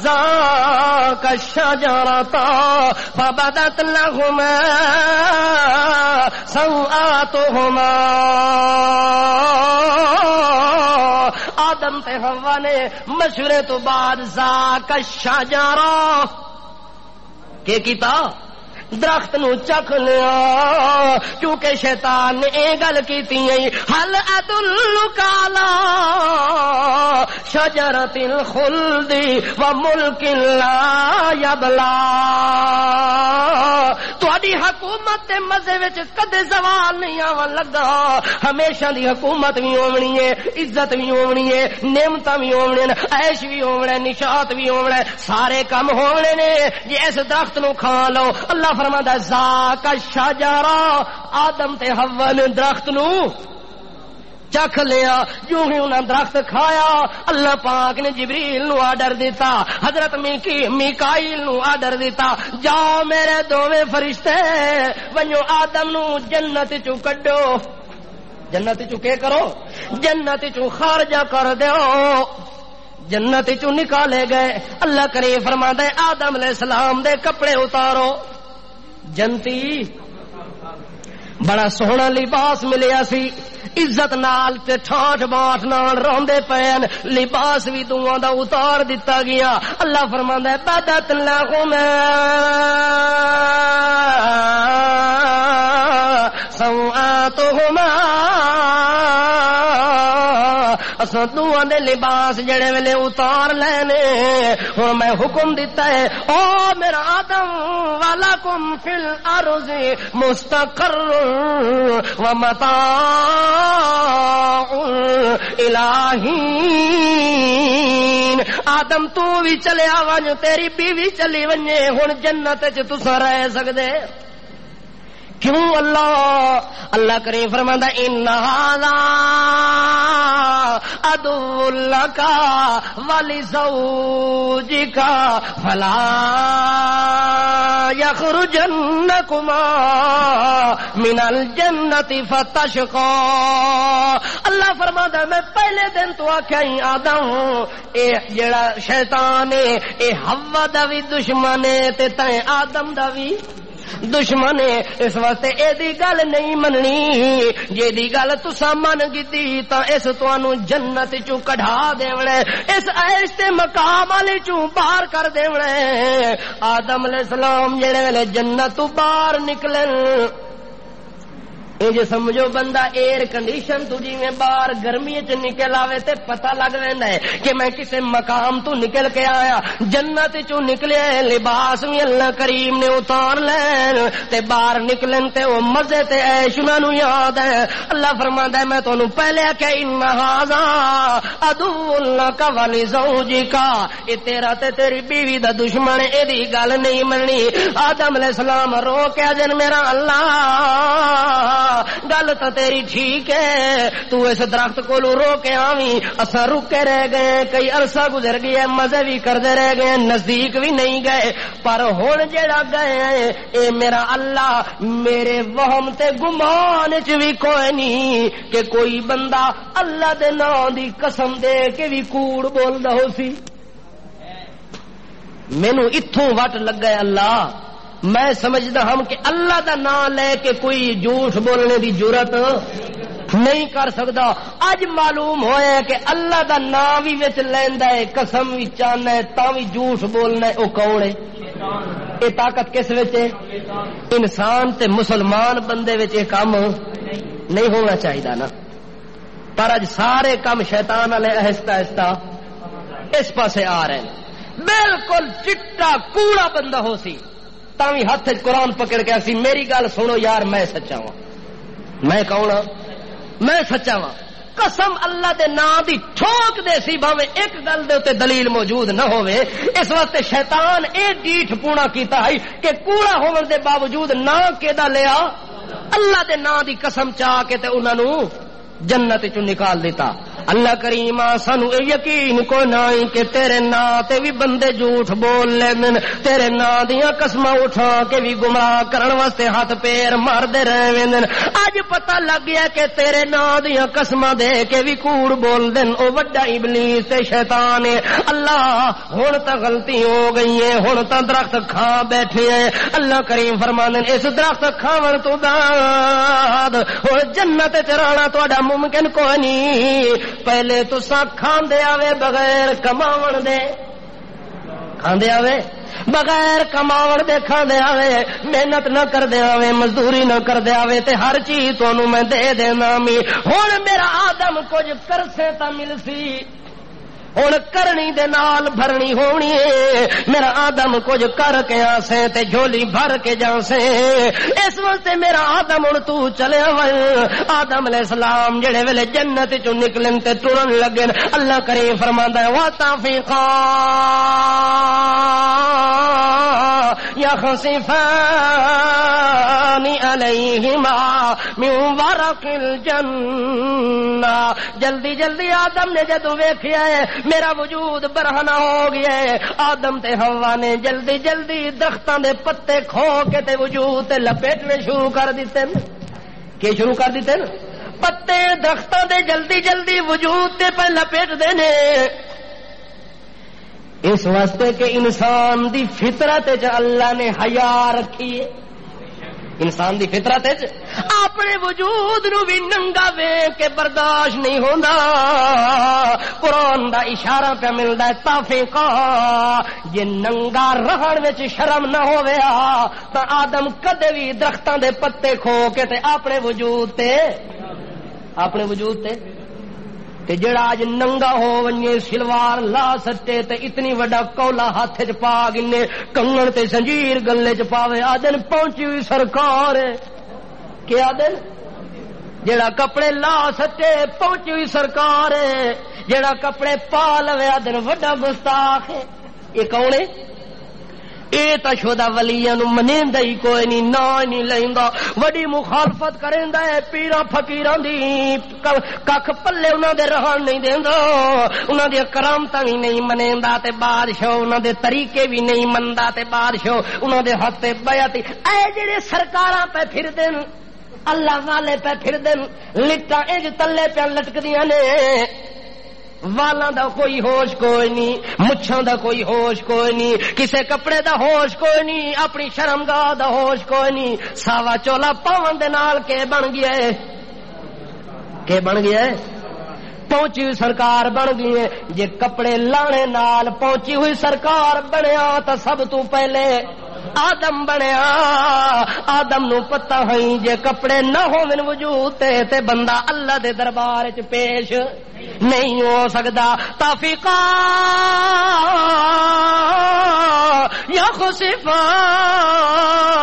ذاق الشجرۃ فبدت لهما سوآتهما، آدم تے حوا نے مشورے تو بعد ذاق الشجرۃ کہ کیتا درخت نو چکھ لیا، کیونکہ شیطان نے اے گل کیتی ہے حل ادلک علی شجرۃ الخلد وملک لا یبلا، تہاڈی حکومت تے مزے وچ کدے زوال نہیں آون لگا، ہمیشہ دی حکومت بھی ہونی ہے، عزت بھی ہونی ہے، نعمتاں بھی ہونی ہیں، عیش بھی ہونا ہے، نشاط بھی ہونا ہے، سارے کم ہونے نے جے اس درخت نو کھا لو۔ اللہ فرماتا ہے ذاق الشجرۃ، آدم تے حوا نے درخت نو چکھ لیا، جو ہی انہاں درخت کھایا اللہ پاک نے جبریل نو آرڈر دیتا، حضرت میکائیل نو آرڈر دیتا، جاؤ میرے دوویں فرشتے ونجو آدم نو جنت چوں کڈو، جنت چوں کے کرو، جنت چوں خارجہ کر دیو۔ جنت چوں نکالے گئے، اللہ کریم فرماتا ہے آدم علیہ السلام دے کپڑے اتارو، جنتی بڑا سوہنا لباس ملیا سی، عزت نال تے ٹھاٹ باٹ نال روندے پین، لباس بھی دعاں دا اتار دتا گیا۔ اللہ فرماندا ہے بدت لہما سوآتہما، اساں دعاں دے لباس جڑے ویلے اتار لینے، ہن میں حکم دیتا ہے او میرا آدم ولکم فی الارض مستقر ومتاع الہین، آدم تو بھی چلیا ونج، تیری بیوی چلی ونجے، ہن جنت وچ تساں رہ سکدے کیوں؟ اللہ کریم فرماندا ان ھذا عدو لک ولزوجک فلا یخرجنکما من الجنۃ فتشقا۔ اللہ فرماندا میں پہلے دن تو آکھیا ہی آدم اے جڑا شیطان ہے اے حوا دا وی دشمن ہے تے تیں آدم دا وی دشمن ہے، اس واسطے اے دی گل نہیں مننی، جے دی گل تساں من گئی تاں اس تانوں جنت چوں کڈھا دیونا، اس عیش تے مقام والی چوں باہر کر دیونا۔ آدم علیہ السلام جڑے ویلے جنت تو باہر نکلن، اے جو سمجھو بندہ ایئر کنڈیشن تو جی میں باہر گرمی چ نکل آوے تے پتہ لگ ویندا ہے کہ میں کسے مقام تو نکل کے آیا، جنت چوں نکلے لباس بھی اللہ کریم نے اتار لین تے باہر نکلن تے او مزے تے عیش انہاں نوں یاد ہے۔ اللہ فرماندا ہے میں تانوں پہلے کہ ان ھذا عدو لک ولزوجک، اے تیرا تے تیری بیوی دا دشمن، اے دی گل نہیں مننی۔ آدم علیہ السلام رو کے جن میرا اللہ گل تو تیری ٹھیک ہے، تو اس درخت کو رو کے آویں، اساں رکے رہ گئے، کئی عرصہ گزر گیا، مزے بھی کرتے رہ گئے، نزدیک بھی نہیں گئے، پر ہن جڑا گئے اے میرا اللہ میرے وہم تے گمان چ بھی کوئی نہیں کہ کوئی بندہ اللہ دے نام دی قسم دے کے بھی کوڑ بولدا ہو سی۔ مینوں اتھوں وٹ لگا اللہ، میں سمجھدا ہم کہ اللہ دا نام لے کے کوئی جھوٹ بولنے دی جرت نہیں کر سکتا۔ اج معلوم ہویا ہے کہ اللہ دا نام بھی وچ لیندا ہے، قسم بھی چاہنا ہے، تاں بھی جھوٹ بولنا ہے، او کون ہے؟ یہ طاقت کس وچ ہے؟ انسان تے مسلمان بندے وچ یہ کام نہیں ہونا چاہیے نا، پر اج سارے کام شیطان والے آہستہ آہستہ اس پاسے آ رہے ہیں۔ بالکل چٹا کوڑا بندہ ہو سی تاں بھی ہاتھ قرآن پکڑ کے سی میری گل سنو یار میں سچا ہوں، میں کون ہاں؟ میں سچا ہاں، قسم اللہ دے نام دی ٹھوک دے سی بھاوے ایک گل دے تے دلیل موجود نہ ہوئے۔ اس واسطے شیطان اے ڈیٹھ پونا کیتا ہے کہ کوڑا ہون دے باوجود نہ کیدا لیا اللہ دے نام دی قسم چاہ کے تے انہاں نوں جنت چوں نکال دیتا۔ اللہ کریم سانو یقین کو نہیں کہ تیرے نام تے بھی بندے جھوٹ بول لیندن، تیرے نام دیاں قسماں اٹھا کے بھی گمراہ کرن واسطے ہاتھ پیر ماردے رہویندن۔ اج پتہ لگ گیا کہ تیرے نام دیاں قسماں دے کے بھی کوڑ بول دین، او وڈا ابلیس تے شیطان ہے۔ اللہ ہن تے غلطی ہو گئی ہے، ہن تے درخت کھا بیٹھے ہیں۔ اللہ کریم فرماندے اس درخت کھاون تو بعد ہن جنت تے رہنا تہاڈا ممکن کوئی نہیں۔ پہلے تو سا کھاندے آوے بغیر کماون دے، کھاندے آوے بغیر کماون دے، کھاندے آوے محنت نہ کردے آوے، مزدوری نہ کردے آوے تے ہر چیز تانوں میں دے دینا می۔ ہن میرا آدم کچھ کرسے تا ملسی، ہن کرنی دے نال بھرنی ہونی ہے۔ میرا آدم کچھ کر کے آسے تے جھولی بھر کے جاسے، اس واسطے میرا آدم ہن تو چلے ول۔ آدم علیہ السلام جڑے ویلے جنت چوں نکلن تے ٹرن لگن، اللہ کریم فرماندا ہے وَتَفِقَا يَخْصِفَانِ عَلَيْهِمَا مِنْ وَرَقِ الْجَنَّةِ۔ جلدی جلدی آدم نے جدوں ویکھیا ہے میرا وجود برہنہ ہو گیا ہے، آدم تے حوا نے جلدی جلدی درختاں دے پتے کھو کے تے وجود تے لپیٹنے شروع کر دیتے۔ کہ شروع کر دیتے نا پتے درختاں دے جلدی جلدی وجود تے پر لپیٹ دینے، اس واسطے کہ انسان دی فطرت وچ اللہ نے حیا رکھی ہے۔ انسان دی فطرت وچ اپنے وجود نو بھی ننگا ویکھ کے برداشت نہیں ہوندا۔ قرآن دا اشارہ پہ ملدا ہے تافقا، جے ننگا رہن وچ شرم نہ ہویا تا آدم کدے بھی درختاں دے پتے کھو کے تے اپنے وجود تے تے جڑا اج ننگا ہو ونجے سلوار لا سٹے تے اتنی وڈا کولا ہاتھ چ پا گنے، کنگن تے زنجیر گلے چ پاوے، آدن پہنچی ہوئی سرکار ہے۔ کیا دن جڑا کپڑے لا سٹے پہنچی ہوئی سرکار ہے، جڑا کپڑے پا لوے آدن وڈا گستاخ ہے۔ یہ کون ہے؟ اے تا شودا ولیاں نو منیندا ہی کوئی نہیں، نا نہیں لیندا، وڈی مخالفت کریندا ہے پیراں فقیراں دی، ککھ پلے انہاں دے رہن نہیں دیندا، انہاں دی کرامتاں وی نہیں منیندا تے بادشاہ انہاں دے طریقے وی نہیں مندا تے بادشاہ انہاں دے ہاتھ تے بیعت۔ اے جڑے سرکاراں پہ پھردن، اللہ والے پہ پھردن، لٹاں انج تلے پہ لٹکدیاں نے، والاں دا کوئی ہوش کوئی نہیں، مچھاں دا کوئی ہوش کوئی نہیں، کسے کپڑے دا ہوش کوئی نہیں، اپنی شرمگاہ دا ہوش کوئی نہیں۔ ساوا چولا پاون دے نال کے بن گیا ہے، کہ بن گیا ہے پہنچی ہوئی سرکار بن گئی ہے۔ جے کپڑے لانے نال پہنچی ہوئی سرکار بنیا تا سب تو پہلے آدم بنیا۔ آدم نو پتہ ہے جے کپڑے نہ ہون وجود تے بندہ اللہ دے دربار وچ پیش نہیں ہو سکدا۔ تافقا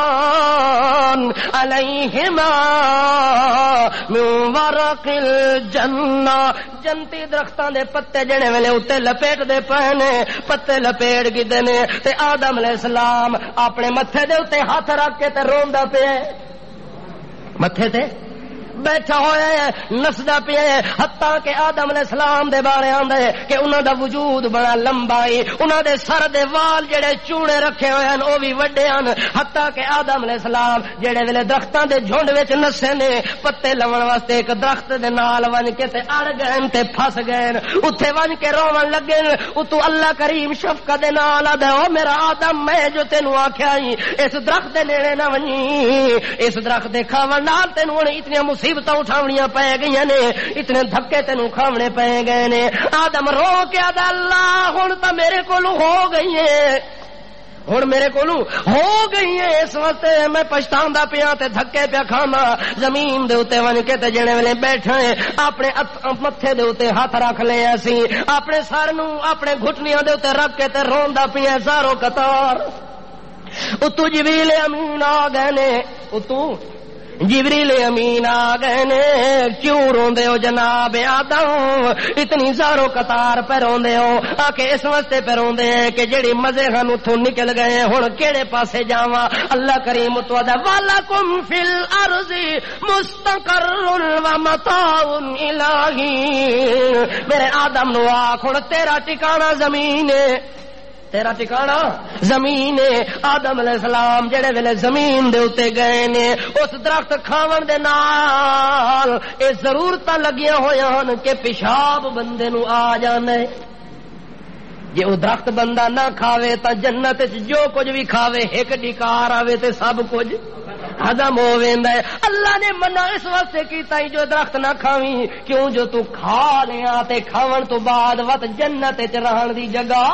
يخصفان علیہما من ورق الجنہ، جنتی درختاں دے پتے جڑے ویلے اوتے لپیٹ دے پنے، پتے لپیٹ گئے نے تے آدم علیہ السلام اپنے متھے دے اوتے ہاتھ رکھ کے تے روندا پیا، متھے تے بیٹھا ہوا ہے نسدا پیا ہے حتیٰ کہ آدم علیہ السلام دے بارے آندا ہے کہ انہاں دا وجود بڑا لمبا ہے انہاں دے سر دے وال جڑے چوڑے رکھے ہوئے ہیں او بھی وڈے ہیں حتیٰ کہ آدم علیہ السلام جڑے ویلے درختاں دے جھنڈ وچ نسے نے پتے لون واسطے ایک درخت دے نال ون کے تے اڑ گئے تے پھس گئے اوتھے ون کے روون لگے اتو اللہ کریم شفقت دے نال آدا او میرا آدم میں جو تینوں آکھیا ہی اس درخت دے نیڑے نہ ونی اس درخت دے کھاون نال تینوں اتنی مصیبتاں اٹھاونیاں پے گئیاں نے اتنے دھکے تینوں کھاونے پے گئے نے آدم رو کے آدا اللہ ہن تاں میرے کولوں ہو گئی ہے ہن میرے کولوں ہو گئی ہے اس واسطے میں پچھتاندا پیا تے دھکے پیا کھانا زمین دے اوتے ون کے تے جڑے ویلے بیٹھے اپنے متھے دے اوتے ہاتھ رکھ لے اسی اپنے سر نو اپنے گھٹنیاں دے اوتے رکھ کے تے روندا پیا سارو قطار اتو جبریل امین آ گئے نے اتو جبریل امین آ گئے نے کیوں روندے ہو جناب آدم اتنی زارو قطار پہ روندے ہو آکے اس واسطے پہ روندے ہیں کہ جڑی مزے خان اتھوں نکل گئے ہن کیڑے پاسے جاواں اللہ کریم تو دا ولکم فی الارض مستقر و متاع الہی میرے آدم نو آکھ ہن تیرا ٹھکانہ زمین ہے تیرا ٹھکانہ زمین ہے آدم علیہ السلام جڑے ویلے زمین دے اوتے گئے نے اس درخت کھاون دے نال اے ضرورتاں لگیاں ہویاں ہن کہ پیشاب بندے نو آ جانے جے او درخت بندہ نہ کھاوے تا جنت وچ جو کچھ بھی کھاوے ایک ڈکار آوے تے سب کچھ ہضم ہو ویندا ہے اللہ نے منع اس واسطے کیتا جو درخت نہ کھاویں کیوں جو تو کھا لیا تے کھاون تو بعد وت جنت وچ رہن دی جگہ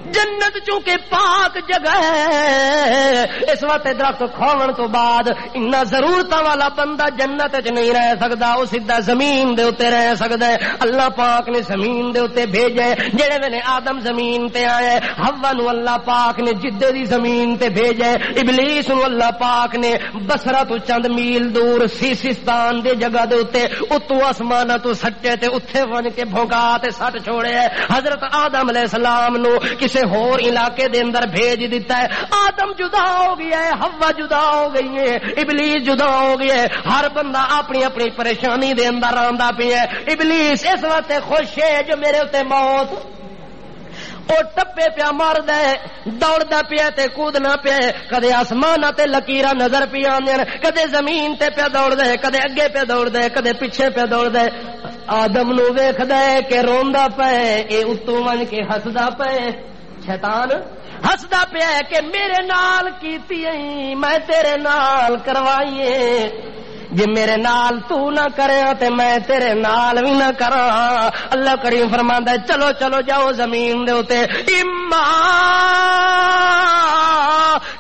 جنت چونکہ پاک جگہ ہے اس واسطے درخت کھاون تو بعد اتنا ضرورتاں والا بندہ جنت وچ نہیں رہ سکدا او سیدھا زمین دے اوتے رہ سکدا ہے اللہ پاک نے زمین دے اوتے بھیجے جڑے ویلے آدم زمین تے آئے حوا نو اللہ پاک نے جدے دی زمین تے بھیجے ابلیس نو اللہ پاک نے بصرہ تو چند میل دور سیستان دے جگہ دے اوتے اتو آسماناں تو سٹے تے اوتھے ون کے بھونکا تے سٹ چھوڑے حضرت آدم علیہ السلام نو کسے ہور علاقے دے اندر بھیج دیتا ہے آدم جدا ہو گیا ہے حوا جدا ہو گئی ہے ابلیس جدا ہو گیا ہے ہر بندہ اپنی اپنی پریشانی دے اندر آندا پیا ہے ابلیس اس وقت خوش ہے جو میرے اوتے موت او ٹپے پیا ماردا ہے دوڑدا پیا تے کودنا پیا کدے آسمان تے لکیراں نظر پیا آندیاں کدے زمین تے پیا دوڑدا ہے کدے اگے پیا دوڑدا ہے کدے پیچھے پیا دوڑدا ہے آدم نو ویکھدا ہے کہ روندا پیا اے اتوں ون کے ہسدا پیا شیطان ہسدا پیا کہ میرے نال کیتی ائی میں تیرے نال کروائی جے میرے نال تو نہ کرے تے میں تیرے نال بھی نہ کراں اللہ کریم فرماندا ہے چلو چلو جاؤ زمین دے اوتے اما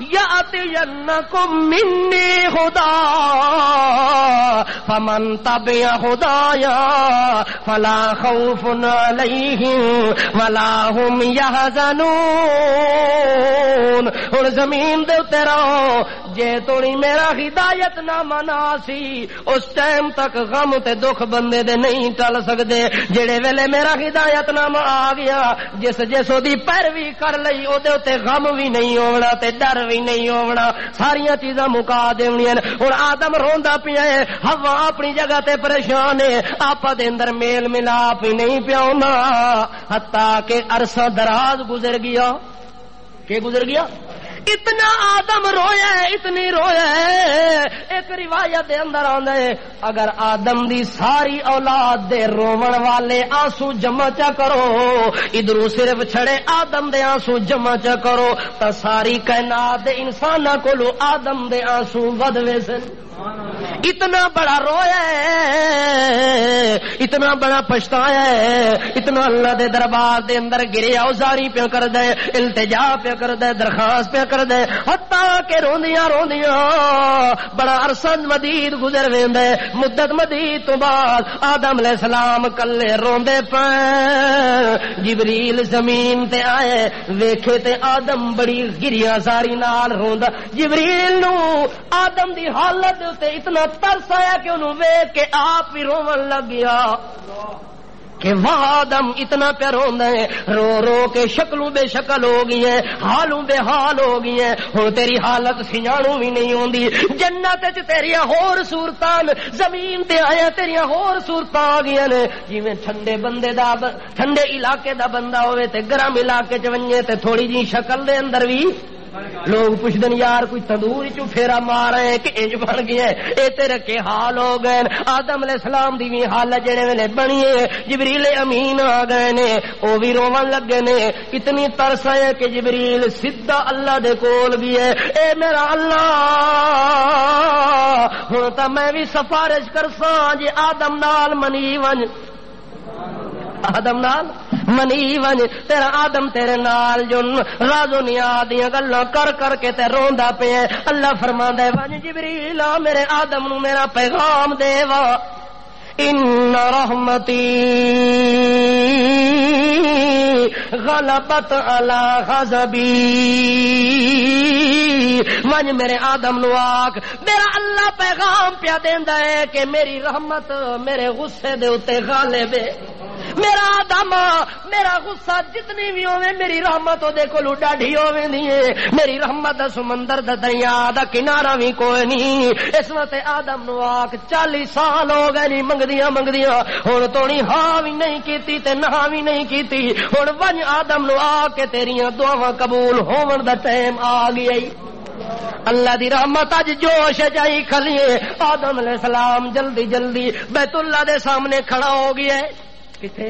یاتینکم منی خدا فمن تبع خدایا فلا خوف علیہم ولا هم يحزنون ہن زمین دے اوتے رہو جے توڑی میرا ہدایت نہ منا سی اس ٹائم تک غم تے دکھ بندے دے نہیں ٹل سکدے جڑے ویلے میرا ہدایت نامہ آ گیا جس جس دی پیروی کر لئی او دے اوتے غم بھی نہیں ہونا تے ڈر بھی نہیں ہونا ساریاں چیزاں مکا دینیاں ہن آدم روندا پیا ہے حوا اپنی جگہ تے پریشان ہے آپا دے اندر میل ملاپ ہی نہیں پیا ہوندا حتیٰ کہ عرصہ دراز گزر گیا کہ گزر گیا اتنا آدم رویا ہے اتنی رویا ہے ایک روایت دے اندر آندا ہے اگر آدم دی ساری اولاد دے روون والے آنسو جمع چا کرو ادھروں صرف چھڑے آدم دے آنسو جمع چا کرو تا ساری کائنات دے انساناں کولو آدم دے آنسو ود ویسن اتنا بڑا رویا ہے اتنا بڑا پچھتایا ہے اتنا اللہ دے دربار دے اندر گریا اوزاری پیا کر دے التجا پیا کر دے درخواست پیا کر دے حتیٰ کہ روندیاں روندیاں بڑا عرصہ مدید گزر ویندا ہے مدت مدید تو بعد آدم علیہ السلام کلے روندے پے جبریل زمین تے آئے ویکھے تے آدم بڑی گریا زاری نال روندا جبریل نو آدم دی حالت تے اتنا ترس آیا کہ انہوں ویکھ کے آپ ہی روون لگ گیا کہ واہ آدم اتنا پیار ہوندا ہے، رو رو کے شکلوں بے شکل ہو گئی ہیں، حالوں بے حال ہو گئی ہیں، ہن تیری حالت سنجانوں بھی نہیں ہوندی۔ جنت وچ تیریاں ہور صورتاں، زمین تے آیا تیریاں ہور صورتاں آ گئیاں نے۔ جویں ٹھنڈے بندے دا ٹھنڈے علاقے دا بندہ ہوئے تے گرم علاقے چ ونجے تے تھوڑی جی شکل دے اندر بھی لوگ پوچھتے ہیں یار کوئی تندور چ پھیرا مار رہے ہیں کہ انج بن گیا ہے، اے تیرے کے حال ہو گئے۔ آدم علیہ السلام دی بھی حالت جڑے ویلے بنی ہے، جبریل امین آ گئے نے، او بھی روون لگے نے۔ اتنی ترس ہے کہ جبریل سیدھا اللہ دے کول بھی ہے، اے میرا اللہ ہن تاں میں بھی سفارش کرساں جے آدم نال منی ون، آدم نال منی ون، تیرا آدم تیرے نال جن راز و نیاز دیاں گلاں کر کر کے تے روندا پیا۔ اللہ فرماندا ہے ون جبریل میرے آدم نو میرا پیغام دے وا، ان رحمتی غلبت علی غضبی، ون میرے آدم نو آکھ میرا اللہ پیغام پیا دیندا ہے کہ میری رحمت میرے غصے دے اوتے غالب ہے۔ میرا آدم میرا غصہ جتنی بھی ہوے میری رحمت دے کولو ڈاڈھی ہوے نہیں ہے، میری رحمت دا سمندر دا دریا دا کنارہ بھی کوئی نہیں۔ اس وقت آدم نو آکھ 40 سال ہو گئے نہیں منگدیاں ہن تونی ہاں بھی نہیں کیتی تے نہ بھی نہیں کیتی، ہن ون آدم نو آ کے تیریاں دعاواں قبول ہون دا ٹائم آ گیا۔ اللہ دی رحمت اج جوش جائی کھلیے۔ آدم علیہ السلام جلدی جلدی بیت اللہ دے سامنے کھڑا ہو گیا ہے، کتھے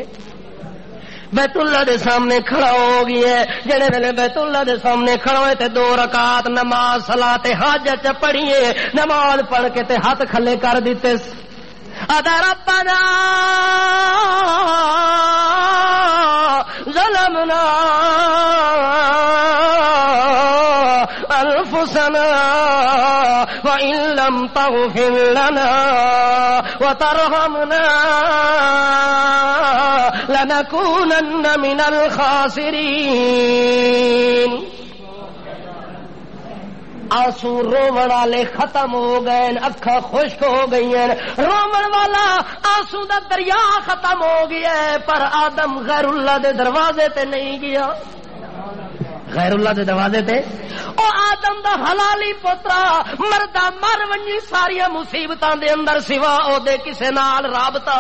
بیت اللہ دے سامنے کھڑا ہو گیا ہے۔ جڑے ویلے بیت اللہ دے سامنے کھڑا ہوئے تے 2 رکعت نماز صلاۃ حاجت پڑھیے، نماز پڑھ کے تے ہاتھ کھلے کر دیتے، ادا ربنا ظلمنا انفسنا وان لم تغفر لنا وترحمنا لنكونن من الخاسرین۔ آنسو روون والے ختم ہو گئے، اکھاں خشک ہو گئی ہیں، روون والا آنسو دا دریا ختم ہو گیا ہے، پر آدم غیر اللہ دے دروازے تے نہیں گیا، غیر اللہ دے دروازے تے او آدم دا حلالی پترا مردہ مر ونجی ساری مصیبتاں دے اندر سوا او دے کسے نال رابطہ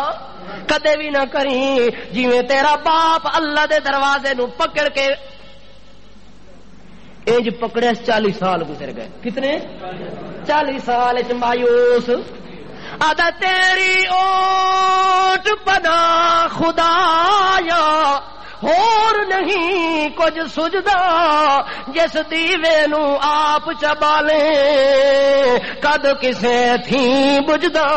کدے بھی نہ کریں۔ جویں تیرا باپ اللہ دے دروازے نو پکڑ کے ایج پکڑے 40 سال گزر گئے، کتنے 40 سال مایوس آدھا تیری اوٹ پنا خدایا ہور نہیں کچھ سجدا، جس دیوے نو آپ چبالے کد کسے تھی بجدا۔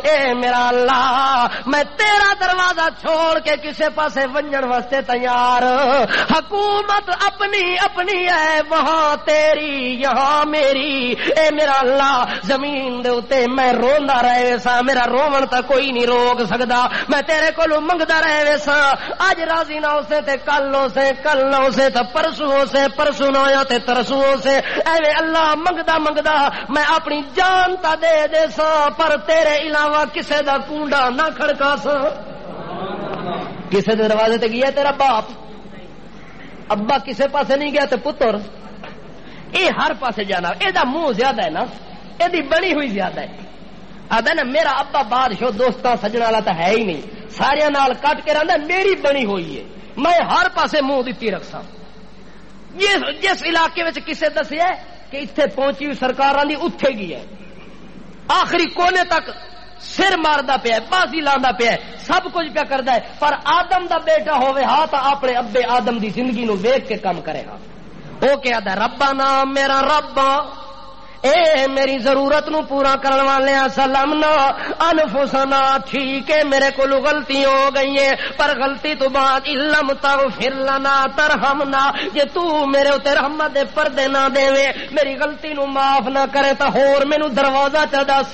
اے میرا اللہ میں تیرا دروازہ چھوڑ کے کسے پاسے ونجن واسطے تیار، حکومت اپنی اپنی ہے وہاں تیری یہاں میری۔ اے میرا اللہ زمین دے اتے میں روندا رہے سا، میرا روون تا کوئی نہیں روک سکدا، میں تیرے کولو منگدا رہے سا، اج راضی نہ ہو سے تے کل ہو سے، کل نہ ہو سے تے پرسوں ہو سے، پرسوں نہ ہویا تے ترسوں ہو سے۔ اے اللہ منگدا منگدا میں اپنی جان تا دے دے سا، پر تیرے علاوہ کسے دا کونڈا نہ کھڑکا سا۔ کسے دے دروازے تے گیا تیرا باپ، ابا کسے پاسے نہیں گیا تے پتر، اے ہر پاسے جانا، اے دا منہ زیادہ ہے نا، اے دی بنی ہوئی زیادہ ہے۔ آدھا نا میرا ابا بادشاہ دوستاں سجنا والا تو ہے ہی نہیں، سارے نال کٹ کے رہندا میری بنی ہوئی ہے، میں ہر پاسے منہ دتی رکھساں۔ جس علاقے وچ کسے دسیا کہ اتنے پہنچی سرکار دی اتھے گئی ہے، آخری کونے تک سر ماردا پیا، بازی لاندا پیا، سب کچھ پیا کردا ہے، پر آدم دا بیٹا ہوے ہاں تا اپنے ابے آدم دی زندگی نو ویکھ کے کام کرے گا۔ او کہہ دا ربنا میرا رب اے میری ضرورت نو پورا کرن والے سلامنا انفسنا، ٹھیک ہے میرے کو غلطی ہو گئی ہے، پر غلطی تو بعد علم تغفر لنا ترحمنا، جے تو میرے تے رحمت دے پردے نہ دے، میری غلطی نو معاف نہ کرے تا ہور مینوں دروازہ چا دس۔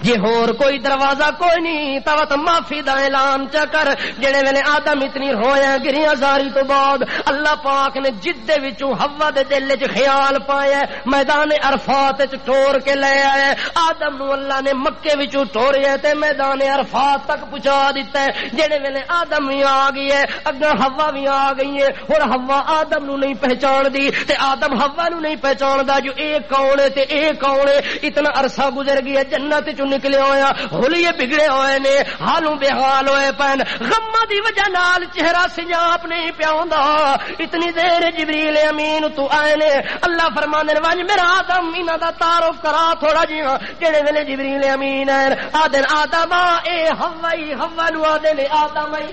جی ہور کوئی دروازہ کوئی نہیں تو معافی دا اعلان چا کر. جڑے ویلے آدم اتنی رویا گریاں زاری تو بعد اللہ پاک نے جدے وچوں حوا دے دل وچ خیال پایا میدان عرفات وچ ٹور کے لے آئے. آدم نو اللہ نے مکے وچوں ٹوریا تے میدان عرفات تک پہنچا دیتا ہے. جڑے ویلے آدم بھی آ گئی ہے اگا حوا بھی آ گئی ہے. اور حوا آدم نو نہیں پہچان دی تے آدم حوا نو نہیں پہچاندا جو اے کون ہے تے اے کون ہے. اتنا عرصہ گزر گیا جنت چوں نکلے ہویا ہولیے بگڑے ہوئے نے حالوں بے حال ہوئے پین غماں دی وجہ نال چہرہ سجاپ نہیں پیاوندا. اتنی دیر جبریل امین تو آئے نے اللہ فرماندے نے وج میرا آدم انہاں دا تعارف کرا تھوڑا جہا. جڑے ویلے جبریل امین آئے آدن آدم اے ہوائی ہوا نو آدے نے آدم ائی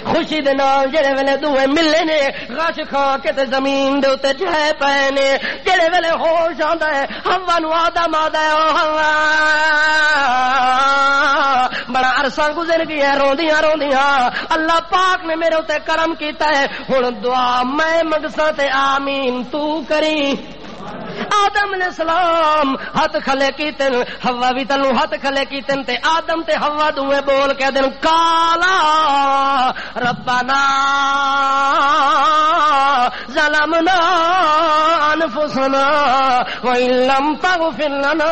خوشی دے نال جڑے ویلے دوویں ملے نے غش کھا کے تے زمین دے اوتے جے پے نے. جڑے ویلے ہوش آندا ہے ہوا نو آدم آدا ہے او ہوا بڑا عرصہ گزر گیا روندیاں روندیاں اللہ پاک نے میرے اوتے کرم کیتا ہے. ہن دعا میں منگساں تے آمین تو کری. آدم علیہ السلام ہاتھ کھلے کیتن حوا بھی تنو ہاتھ کھلے کیتن تے آدم تے حوا دوے بول کے دن کالا ربنا ظلمنا انفسنا وان لم تغفر لنا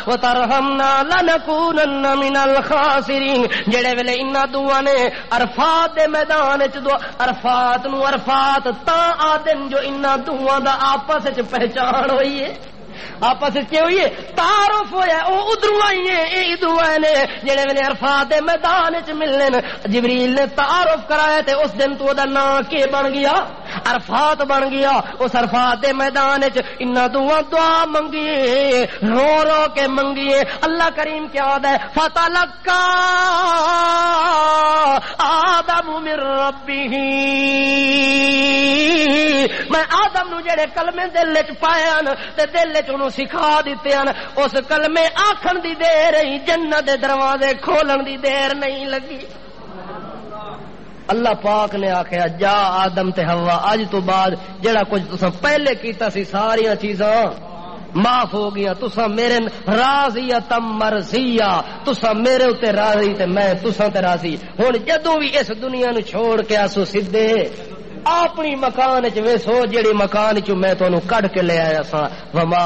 وترحمنا لنكونن من الخاسرین. جڑے ویلے انہاں دوواں نے عرفات دے میدان وچ دعا عرفات نو عرفات تا آدن جو انہاں دوواں دا آپس وچ پہچان ہوئی ہے آپس کی ہوئی ہے تعارف ہویا او ادھروں آئی ہے اے ادھروں آئے نے. جڑے ویلے عرفات دے میدان وچ ملن جبریل نے تعارف کرایا تے اس دن تو دا نام کی بن گیا عرفات بن گیا. اس عرفات دے میدان وچ انہاں دعا منگی رو رو کے منگی. اللہ کریم کیا آدا ہے فتلقا آدم من ربہ میں آدم نو جڑے کلمے دل وچ پائے تے دل وچ انہوں سکھا دیتے ہیں اس کلمے آکھن دی دیر ہی جنت دے دروازے کھولن دی دیر نہیں لگی. اللہ پاک نے آکھیا جا آدم تے حوا اج تو بعد جڑا کچھ تساں پہلے کیتا سی ساریاں چیزاں معاف ہو گیا. تساں میرے راضیتم مرضیہ تساں میرے اوتے راضی تے میں تساں تے راضی. ہن جدوں بھی اس دنیا نو چھوڑ کے آسو سدھے اپنی مکان وچ ویسو جڑی مکان چوں میں تانوں کڈ کے لے آیا سا. وما